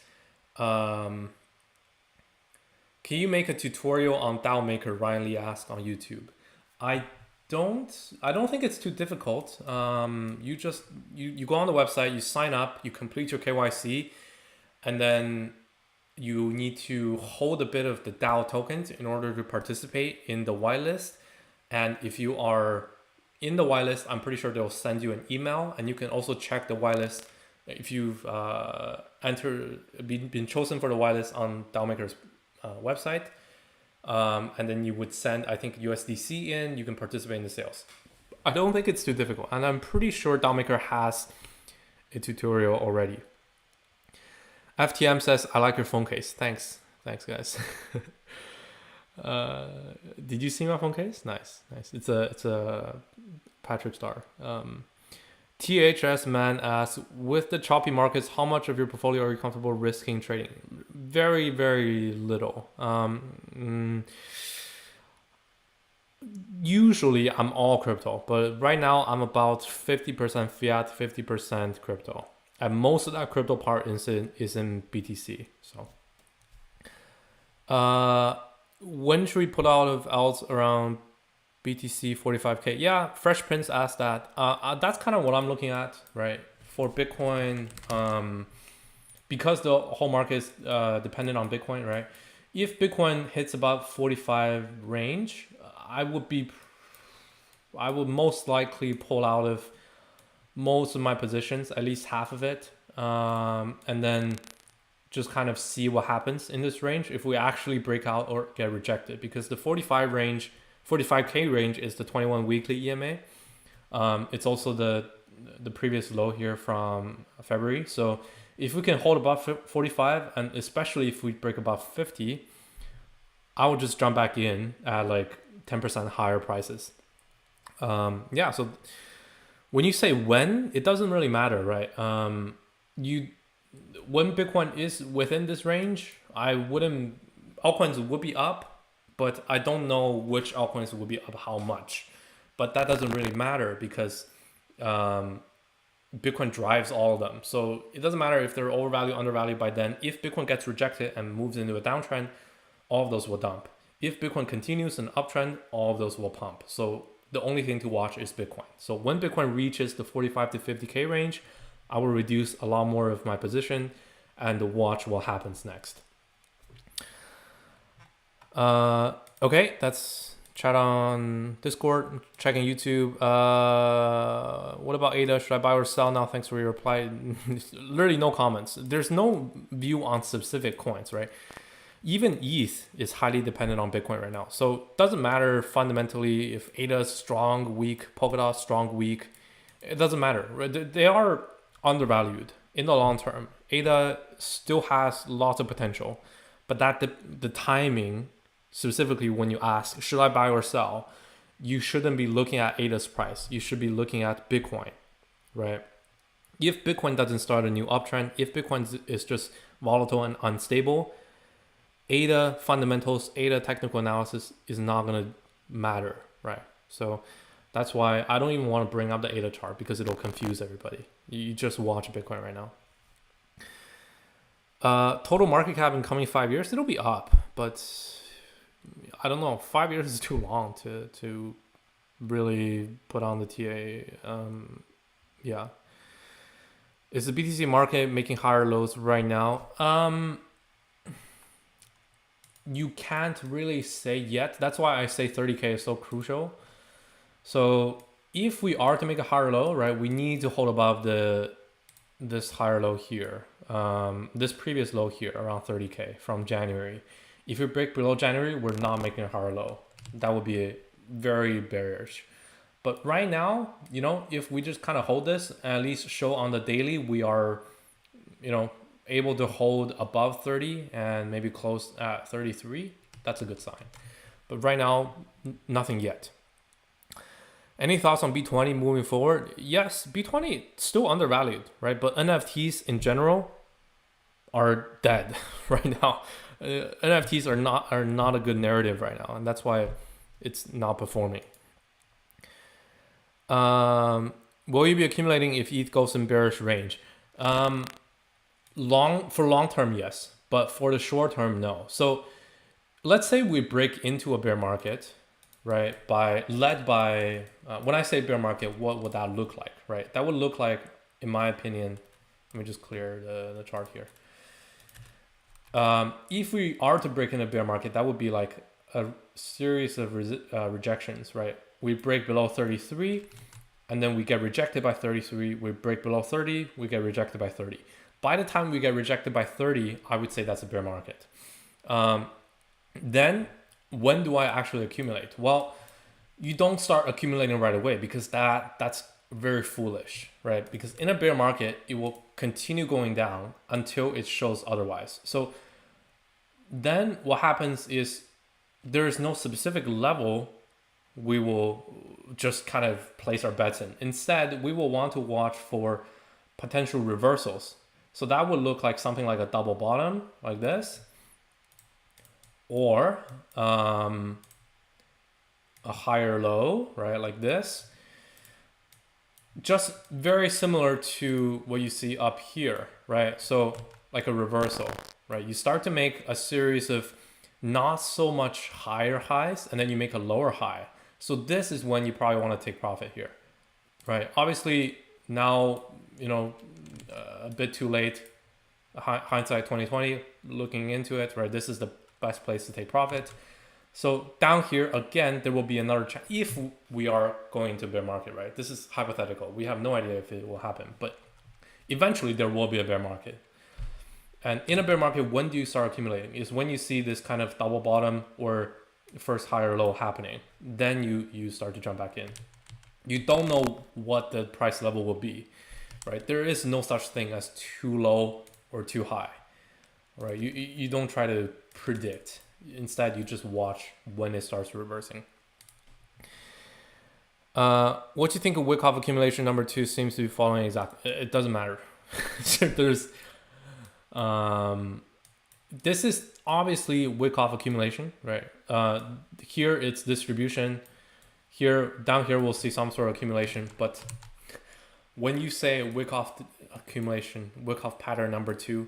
can you make a tutorial on DAO Maker? Ryan Lee asked on YouTube. I don't think it's too difficult. You go on the website, you sign up, you complete your KYC, and then you need to hold a bit of the DAO tokens in order to participate in the whitelist. And if you are in the whitelist, I'm pretty sure they'll send you an email, and you can also check the whitelist if you've been chosen for the whitelist on DAO Maker's website, and then you would send, I think, USDC in. You can participate in the sales. I don't think it's too difficult, and I'm pretty sure DAO Maker has a tutorial already. FTM says, I like your phone case. Thanks guys. Did you see my phone case? Nice. It's a Patrick Star. THS man asks, with the choppy markets, how much of your portfolio are you comfortable risking trading? Very, very little. Usually I'm all crypto, but right now I'm about 50% fiat, 50% crypto. And most of that crypto part is in BTC. So when should we put out of alts around BTC 45K? Yeah, Fresh Prince asked that. That's kind of what I'm looking at, right? For Bitcoin, because the whole market is dependent on Bitcoin, right? If Bitcoin hits about 45 range, I would most likely pull out of most of my positions, at least half of it, and then just kind of see what happens in this range if we actually break out or get rejected, because the 45 range 45K range is the 21 weekly EMA. It's also the previous low here from February. So if we can hold above 45, and especially if we break above 50, I would just jump back in at like 10% higher prices. Yeah, so when you say when, it doesn't really matter, right? When Bitcoin is within this range, altcoins would be up, but I don't know which altcoins will be up how much. But that doesn't really matter because Bitcoin drives all of them. So it doesn't matter if they're overvalued, undervalued by then. If Bitcoin gets rejected and moves into a downtrend, all of those will dump. If Bitcoin continues an uptrend, all of those will pump. So the only thing to watch is Bitcoin. So when Bitcoin reaches the 45 to 50K range, I will reduce a lot more of my position and watch what happens next. Okay, that's chat on Discord, checking YouTube. What about ADA? Should I buy or sell now? Thanks for your reply. Literally no comments. There's no view on specific coins, right? Even ETH is highly dependent on Bitcoin right now. So it doesn't matter fundamentally if ADA is strong, weak, Polkadot strong, weak. It doesn't matter. Right? They are undervalued in the long term. ADA still has lots of potential, but that the timing, specifically when you ask, should I buy or sell? You shouldn't be looking at ADA's price. You should be looking at Bitcoin, right? If Bitcoin doesn't start a new uptrend, if Bitcoin is just volatile and unstable, ADA fundamentals, ADA technical analysis is not going to matter, right? So that's why I don't even want to bring up the ADA chart because it'll confuse everybody. You just watch Bitcoin right now. Total market cap in coming 5 years, it'll be up, but I don't know. 5 years is too long to really put on the TA. Yeah. Is the BTC market making higher lows right now? You can't really say yet. That's why I say 30K is so crucial. So if we are to make a higher low, right, we need to hold above this higher low here, this previous low here around 30K from January. If we break below January, we're not making a higher low. That would be very bearish. But right now, you know, if we just kind of hold this and at least show on the daily, we are, you know, able to hold above 30 and maybe close at 33, that's a good sign. But right now, nothing yet. Any thoughts on B20 moving forward? Yes, B20 still undervalued, right? But NFTs in general are dead right now. NFTs are not a good narrative right now, and that's why it's not performing. Will you be accumulating if ETH goes in bearish range? For long term, yes, but for the short term, no. So let's say we break into a bear market, right? Led by when I say bear market, what would that look like, right? That would look like, in my opinion, let me just clear the chart here. If we are to break in a bear market, that would be like a series of rejections, right? We break below 33, and then we get rejected by 33. We break below 30, we get rejected by 30. By the time we get rejected by 30, I would say that's a bear market. Then when do I actually accumulate? Well, you don't start accumulating right away because that's very foolish, right? Because in a bear market, it will continue going down until it shows otherwise. So then what happens is there is no specific level we will just kind of place our bets in. Instead, we will want to watch for potential reversals. So that would look like something like a double bottom like this, or a higher low, right, like this. Just very similar to what you see up here, right? So like a reversal, right? You start to make a series of not so much higher highs, and then you make a lower high. So this is when you probably want to take profit here, right? Obviously now, you know, a bit too late, hindsight 2020, looking into it, right? This is the best place to take profit. So down here, again, there will be another chance if we are going to bear market, right? This is hypothetical. We have no idea if it will happen, but eventually there will be a bear market. And in a bear market, when do you start accumulating? Is when you see this kind of double bottom or first high or low happening, then you start to jump back in. You don't know what the price level will be, right? There is no such thing as too low or too high, right? You don't try to predict. Instead, you just watch when it starts reversing. What do you think of Wyckoff accumulation number 2 seems to be following exactly? It doesn't matter. There's this is obviously Wyckoff accumulation, right? Here it's distribution. Here, down here, we'll see some sort of accumulation. But when you say Wyckoff accumulation, Wyckoff pattern number 2,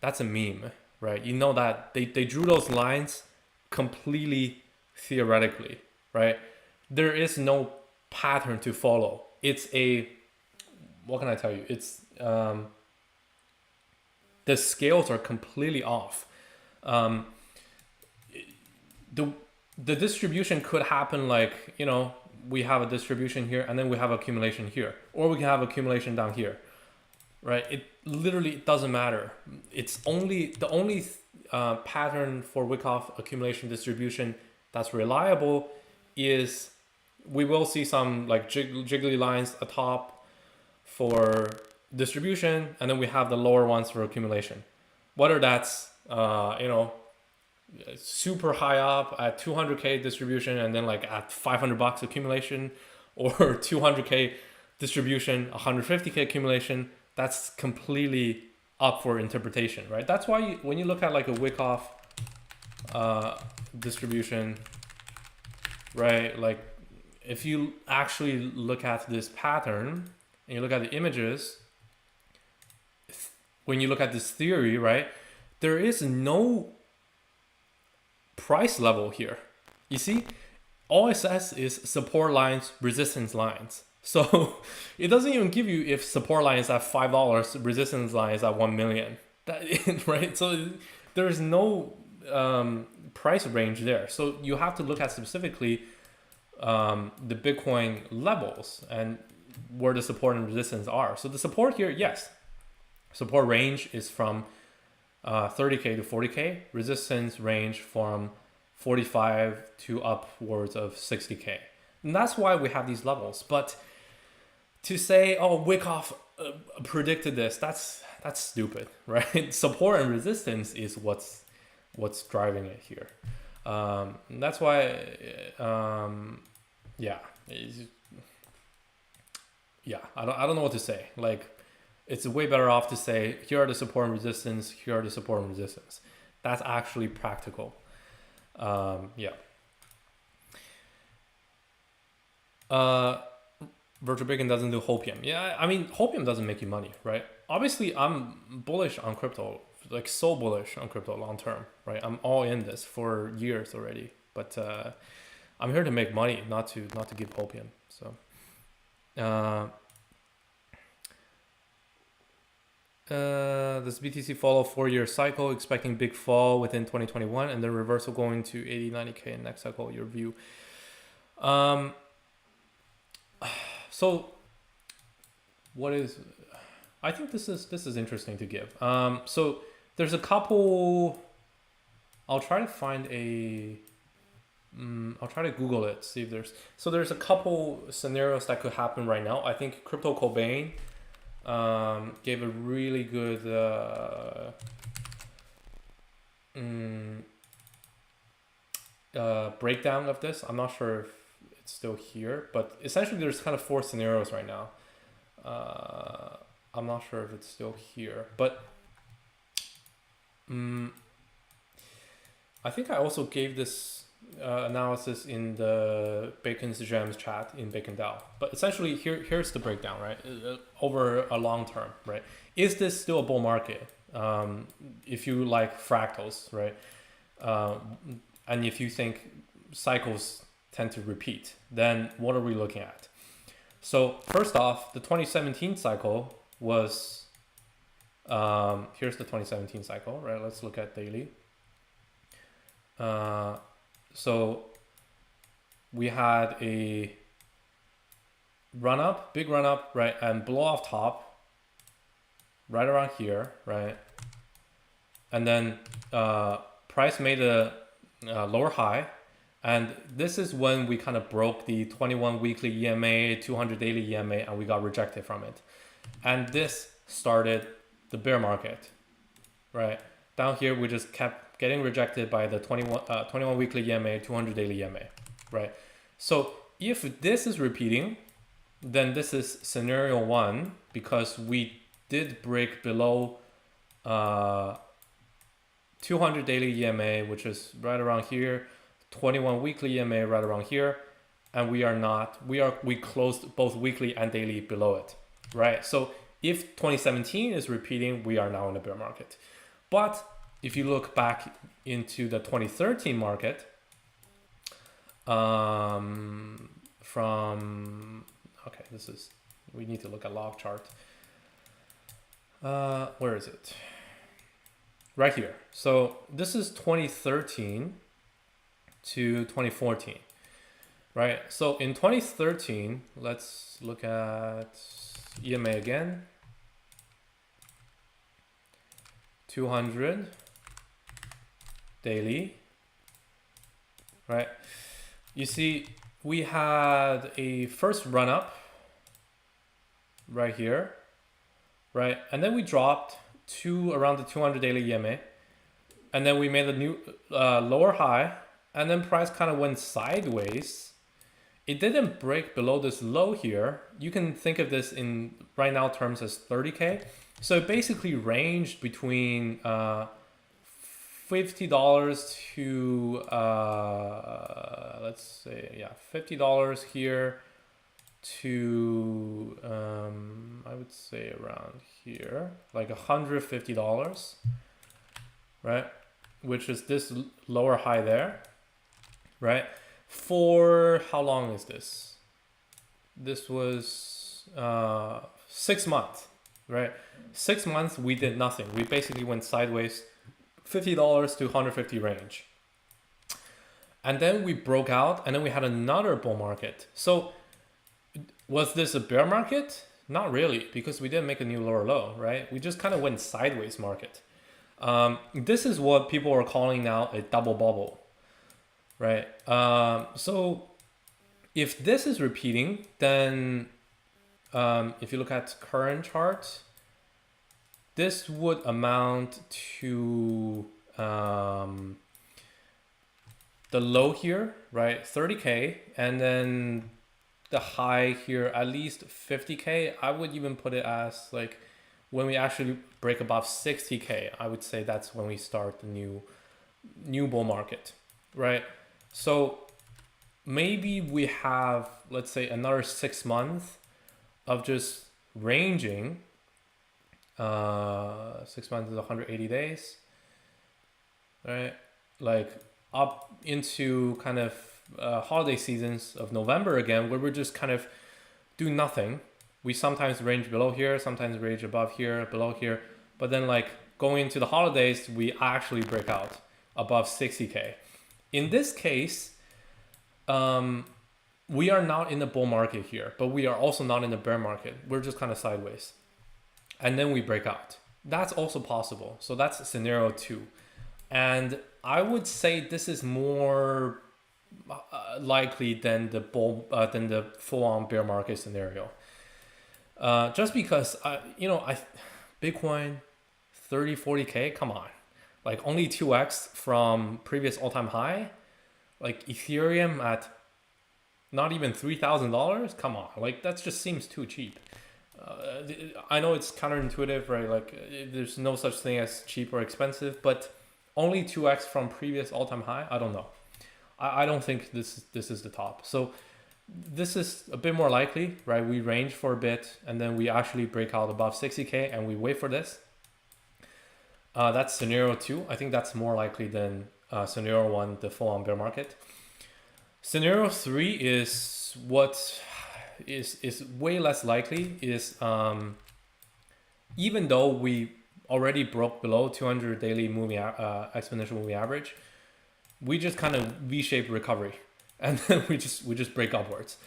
that's a meme, right? You know that they drew those lines completely theoretically, right? There is no pattern to follow. It's a, what can I tell you? It's, the scales are completely off. The distribution could happen like, you know, we have a distribution here and then we have accumulation here, or we can have accumulation down here, right? It literally doesn't matter. It's only the only pattern for Wyckoff accumulation distribution that's reliable is we will see some like jiggly lines atop for distribution, and then we have the lower ones for accumulation. Whether that's you know, super high up at 200k distribution and then like at $500 accumulation, or 200k distribution, 150k accumulation, that's completely up for interpretation, right? That's why when you look at like a Wyckoff distribution, right, like if you actually look at this pattern and you look at the images, when you look at this theory, right, there is no price level here. You see, all it says is support lines, resistance lines. So it doesn't even give you if support line is at $5, resistance line is at 1 million, right? So there's no price range there. So you have to look at specifically the Bitcoin levels and where the support and resistance are. So the support here, yes, support range is from 30k to 40k, resistance range from 45 to upwards of 60k. And that's why we have these levels. But to say, oh, Wyckoff predicted this, that's stupid, right? Support and resistance is what's driving it here. That's why, yeah, I don't know what to say. Like, it's way better off to say, here are the support and resistance, here are the support and resistance. That's actually practical. Yeah. Virtual Bacon doesn't do hopium. Yeah, I mean, hopium doesn't make you money, right? Obviously, I'm bullish on crypto, like so bullish on crypto long term, right? I'm all in this for years already, but I'm here to make money, not to give hopium. So, does BTC follow 4-year cycle, expecting big fall within 2021 and then reversal going to 80, 90k in next cycle? Your view? So what is, I think this is interesting to give. So there's a couple, I'll try to find a, I'll try to Google it, see if there's a couple scenarios that could happen right now. I think Crypto Cobain gave a really good breakdown of this. I'm not sure if it's still here, but essentially there's kind of 4 scenarios right now. I'm not sure if it's still here, but I think I also gave this analysis in the Bacon's Gems chat in BaconDAO. But essentially here's the breakdown, right? Over a long term, right? Is this still a bull market? If you like fractals, right? And if you think cycles tend to repeat, then what are we looking at? So first off, the 2017 cycle was, here's the 2017 cycle, right? Let's look at daily. So we had a run up, big run up, right? And blow off top right around here, right? And then price made a lower high, And this is when we kind of broke the 21 weekly EMA, 200 daily EMA, and we got rejected from it. And this started the bear market, right? Down here, we just kept getting rejected by the 21 weekly EMA, 200 daily EMA, right? So if this is repeating, then this is scenario 1, because we did break below 200 daily EMA, which is right around here, 21 weekly EMA right around here, and we closed both weekly and daily below it, right? So if 2017 is repeating, we are now in a bear market. But if you look back into the 2013 market, we need to look at log chart. Where is it? Right here. So this is 2013 to 2014, right? So in 2013, let's look at EMA again. 200 daily, right? You see, we had a first run up right here, right? And then we dropped to around the 200 daily EMA, and then we made a new lower high, and then price kind of went sideways. It didn't break below this low here. You can think of this in right now terms as 30K. So it basically ranged between $50 to let's say, yeah, $50 here to I would say around here, like $150, right? Which is this lower high there, right? For how long is this? This was 6 months, right? 6 months we did nothing. We basically went sideways, $50 to 150 range. And then we broke out, and then we had another bull market. So was this a bear market? Not really, because we didn't make a new lower low, right? We just kind of went sideways market. This is what people are calling now a double bubble, right? So if this is repeating, then if you look at current chart, this would amount to the low here, right? 30K, and then the high here, at least 50K. I would even put it as like when we actually break above 60K, I would say that's when we start the new bull market, right? So maybe we have, let's say, another 6 months of just ranging. 6 months is 180 days, right? Like up into kind of holiday seasons of November again, where we're just kind of do nothing. We sometimes range below here, sometimes range above here, below here, but then like going into the holidays, we actually break out above 60K. In this case, we are not in the bull market here, but we are also not in the bear market. We're just kind of sideways. And then we break out. That's also possible. So that's scenario 2. And I would say this is more likely than the full-on bear market scenario. Just because Bitcoin 30, 40K, come on. Like only 2x from previous all-time high. Like Ethereum at not even $3,000, come on. Like that just seems too cheap. I know it's counterintuitive, right? Like there's no such thing as cheap or expensive, but only 2x from previous all-time high, I don't know. I don't think this is the top. So this is a bit more likely, right? We range for a bit and then we actually break out above 60K and we wait for this. That's scenario 2. I think that's more likely than scenario 1, the full-on bear market. Scenario 3 is what is way less likely, is even though we already broke below 200 daily moving exponential moving average, we just kind of V-shaped recovery and then we just break upwards.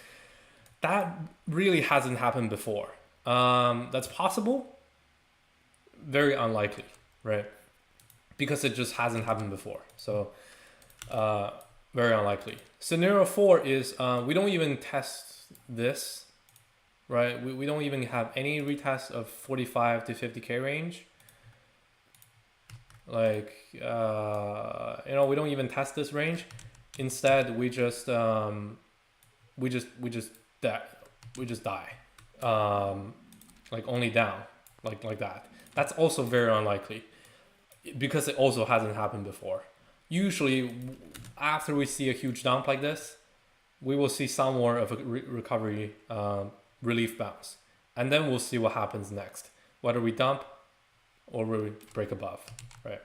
That really hasn't happened before. That's possible, very unlikely, right? Because it just hasn't happened before. So very unlikely. Scenario 4 is we don't even test this, right? We don't even have any retest of 45 to 50k range. Like you know, we don't even test this range. Instead, we just die. Like only down, like that. That's also very unlikely, because it also hasn't happened before. Usually, after we see a huge dump like this, we will see some more of a recovery relief bounce, and then we'll see what happens next, whether we dump or we break above, right?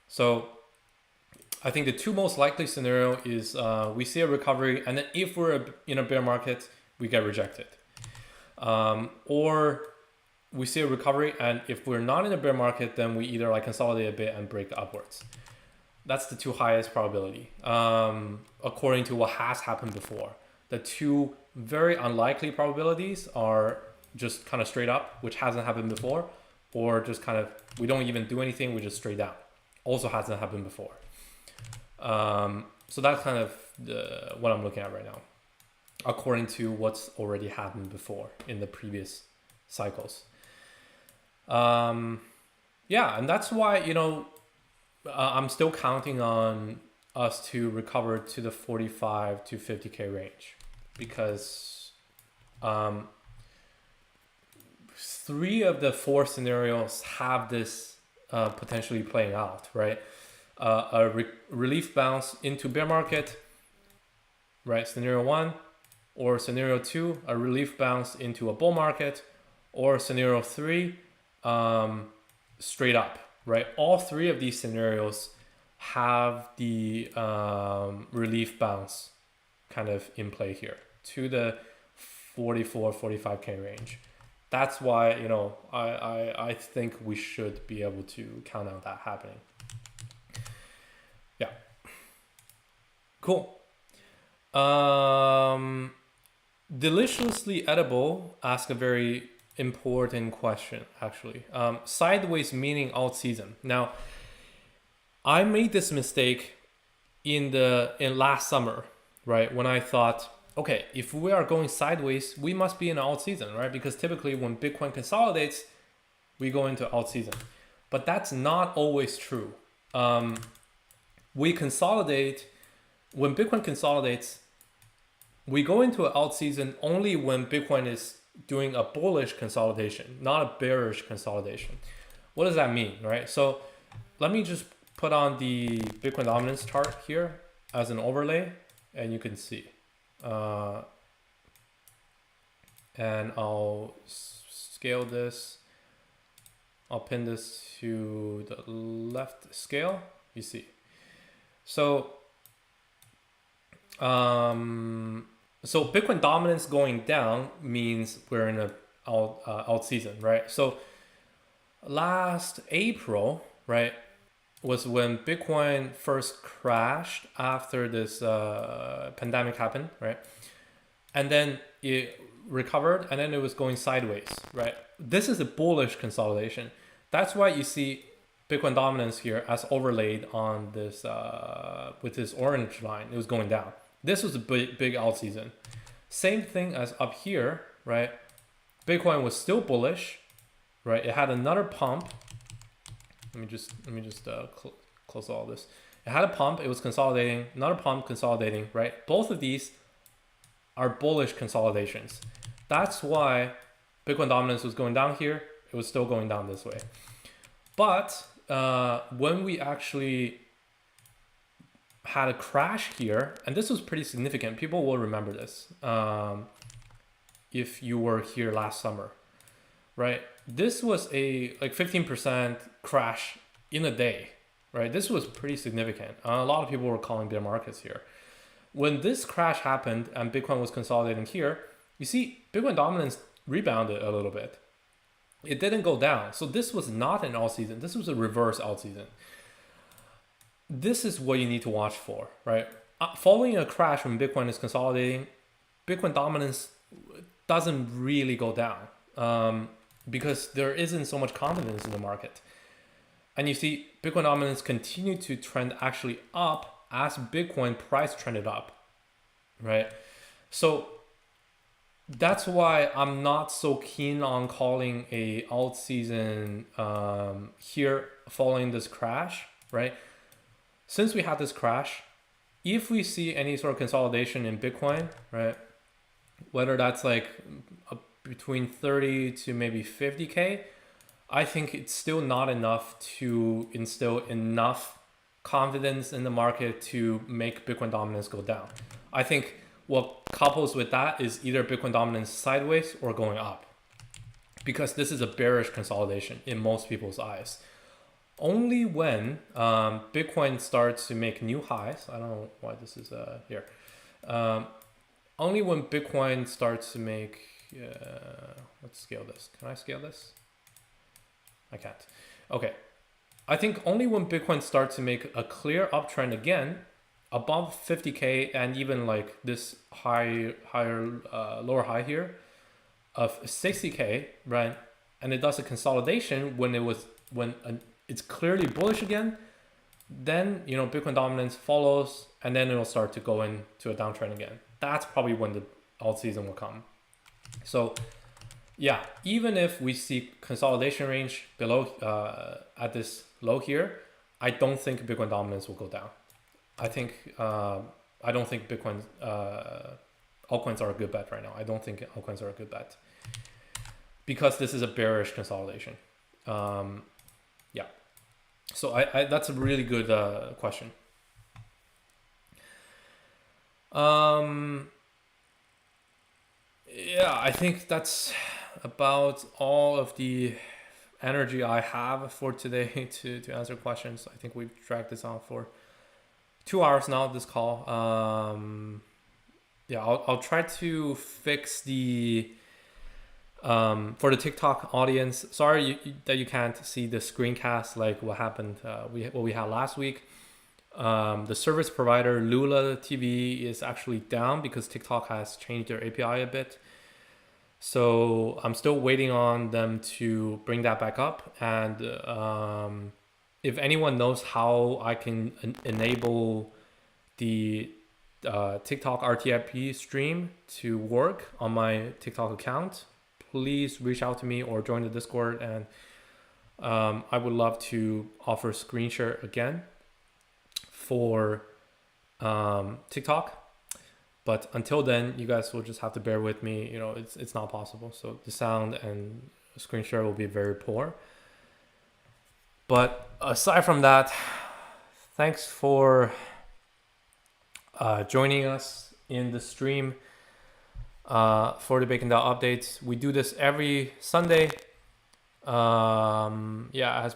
So I think the two most likely scenario is we see a recovery, and then if we're in a bear market, we get rejected, or we see a recovery, and if we're not in a bear market, then we either like consolidate a bit and break upwards. That's the two highest probability, according to what has happened before. The two very unlikely probabilities are just kind of straight up, which hasn't happened before, or just kind of we don't even do anything, we just straight down. Also hasn't happened before. So that's kind of what I'm looking at right now, according to what's already happened before in the previous cycles. Yeah, and that's why, you know, I'm still counting on us to recover to the 45 to 50k range, because 3 of the 4 scenarios have this potentially playing out, right? A relief bounce into bear market, right? Scenario 1, or scenario 2, a relief bounce into a bull market, or scenario 3, straight up, right? All 3 of these scenarios have the relief bounce kind of in play here to the 44, 45k range. That's why, you know, I think we should be able to count on that happening. Yeah. Cool. Deliciously Edible asked a very important question, actually. Sideways meaning alt season. Now, I made this mistake in last summer, right? When I thought, okay, if we are going sideways, we must be in alt season, right? Because typically when Bitcoin consolidates, we go into alt season. But that's not always true. We consolidate, when Bitcoin consolidates, we go into an alt season only when Bitcoin is doing a bullish consolidation, not a bearish consolidation. What does that mean, right? So let me just put on the Bitcoin dominance chart here as an overlay, and you can see. And I'll scale this. I'll pin this to the left scale, you see. So, so Bitcoin dominance going down means we're in a alt season, right? So last April, right, was when Bitcoin first crashed after this pandemic happened, right? And then it recovered, and then it was going sideways, right? This is a bullish consolidation. That's why you see Bitcoin dominance here as overlaid on this with this orange line. It was going down. This was a big alt season. Same thing as up here, right? Bitcoin was still bullish, right? It had another pump. Let me just close all this. It had a pump. It was consolidating. Another pump, consolidating, right? Both of these are bullish consolidations. That's why Bitcoin dominance was going down here. It was still going down this way. But when we actually had a crash here, and this was pretty significant. People will remember this if you were here last summer, right? This was a like 15% crash in a day, right? This was pretty significant. A lot of people were calling bear markets here. When this crash happened and Bitcoin was consolidating here, you see Bitcoin dominance rebounded a little bit. It didn't go down. So this was not an alt season. This was a reverse alt season. This is what you need to watch for, right? Following a crash when Bitcoin is consolidating, Bitcoin dominance doesn't really go down because there isn't so much confidence in the market. And you see Bitcoin dominance continue to trend actually up as Bitcoin price trended up, right? So that's why I'm not so keen on calling a alt season here following this crash, right? Since we had this crash, if we see any sort of consolidation in Bitcoin, right, whether that's like between 30 to maybe 50K, I think it's still not enough to instill enough confidence in the market to make Bitcoin dominance go down. I think what couples with that is either Bitcoin dominance sideways or going up, because this is a bearish consolidation in most people's eyes. Only when Bitcoin starts to make new highs, I don't know why this is here. Only when Bitcoin starts to make, let's scale this. Can I scale this? I can't. Okay. I think only when Bitcoin starts to make a clear uptrend again, above 50K and even like this lower high here of 60K, right? And it does a consolidation when it's clearly bullish again, then, you know, Bitcoin dominance follows and then it'll start to go into a downtrend again. That's probably when the alt season will come. So yeah, even if we see consolidation range below at this low here, I don't think Bitcoin dominance will go down. I don't think Bitcoin altcoins are a good bet right now. I don't think altcoins are a good bet because this is a bearish consolidation. Yeah, so I that's a really good question. Yeah, I think that's about all of the energy I have for today to answer questions. I think we've dragged this on for 2 hours now, this call. Yeah, I'll try to fix the for the TikTok audience. Sorry that you can't see the screencast like what happened what we had last week. The service provider Lula TV is actually down because TikTok has changed their API a bit. So I'm still waiting on them to bring that back up. And if anyone knows how I can enable the TikTok RTIP stream to work on my TikTok account, please reach out to me or join the Discord. And I would love to offer screen share again for TikTok. But until then, you guys will just have to bear with me. You know, it's not possible. So the sound and screen share will be very poor. But aside from that, thanks for joining us in the stream for the BaconDAO updates. We do this every Sunday. Yeah,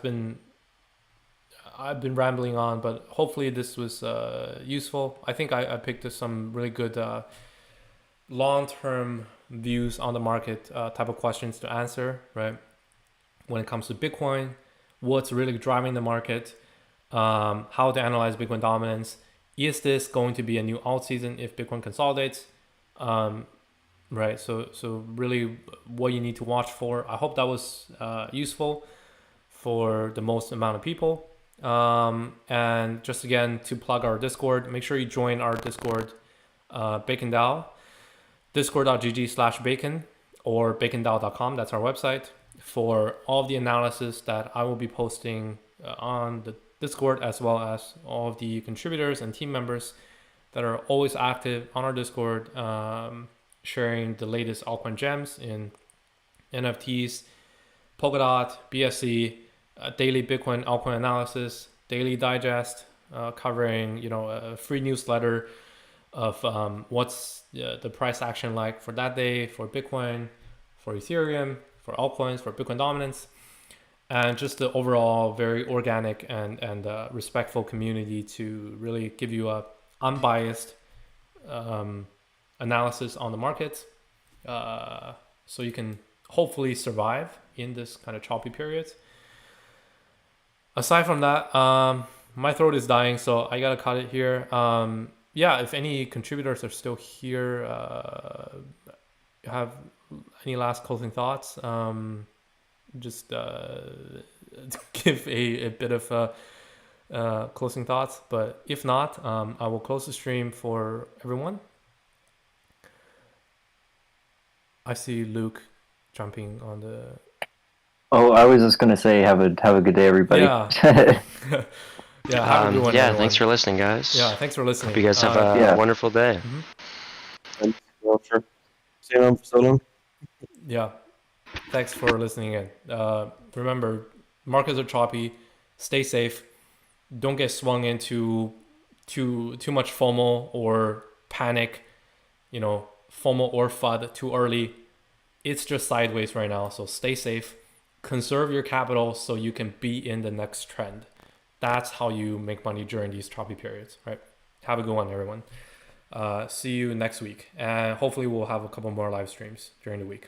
I've been rambling on, but hopefully this was useful. I think I picked some really good long-term views on the market type of questions to answer, right? When it comes to Bitcoin, what's really driving the market, how to analyze Bitcoin dominance. Is this going to be a new alt season if Bitcoin consolidates? Right, so really what you need to watch for. I hope that was useful for the most amount of people. And just again, to plug our Discord, make sure you join our Discord, BaconDAO, discord.gg/bacon or bacondao.com. That's our website for all of the analysis that I will be posting on the Discord, as well as all of the contributors and team members that are always active on our Discord, sharing the latest altcoin gems in NFTs, Polkadot, BSC, daily Bitcoin altcoin analysis, daily digest, covering, you know, a free newsletter of what's the price action like for that day for Bitcoin, for Ethereum, for altcoins, for Bitcoin dominance, and just the overall very organic and respectful community to really give you a unbiased analysis on the market, so you can hopefully survive in this kind of choppy period. Aside from that, my throat is dying, so I gotta cut it here. Yeah, if any contributors are still here, have any last closing thoughts, just give a bit of closing thoughts, but if not, I will close the stream for everyone. I see Luke jumping on the. Oh, I was just gonna say have a good day, everybody. Yeah. Yeah, have a good one. Yeah, everyone. thanks for listening, guys. Yeah, thanks for listening. Hope you guys have a yeah. wonderful day. Thanks for staying on for so long. Yeah, thanks for listening in. Remember, markets are choppy. Stay safe. Don't get swung into too much FOMO or panic. You know, FOMO or FUD too early. It's just sideways right now, so stay safe. Conserve your capital so you can be in the next trend. That's how you make money during these choppy periods, right? Have a good one, everyone. See you next week. And hopefully we'll have a couple more live streams during the week.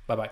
Bye-bye.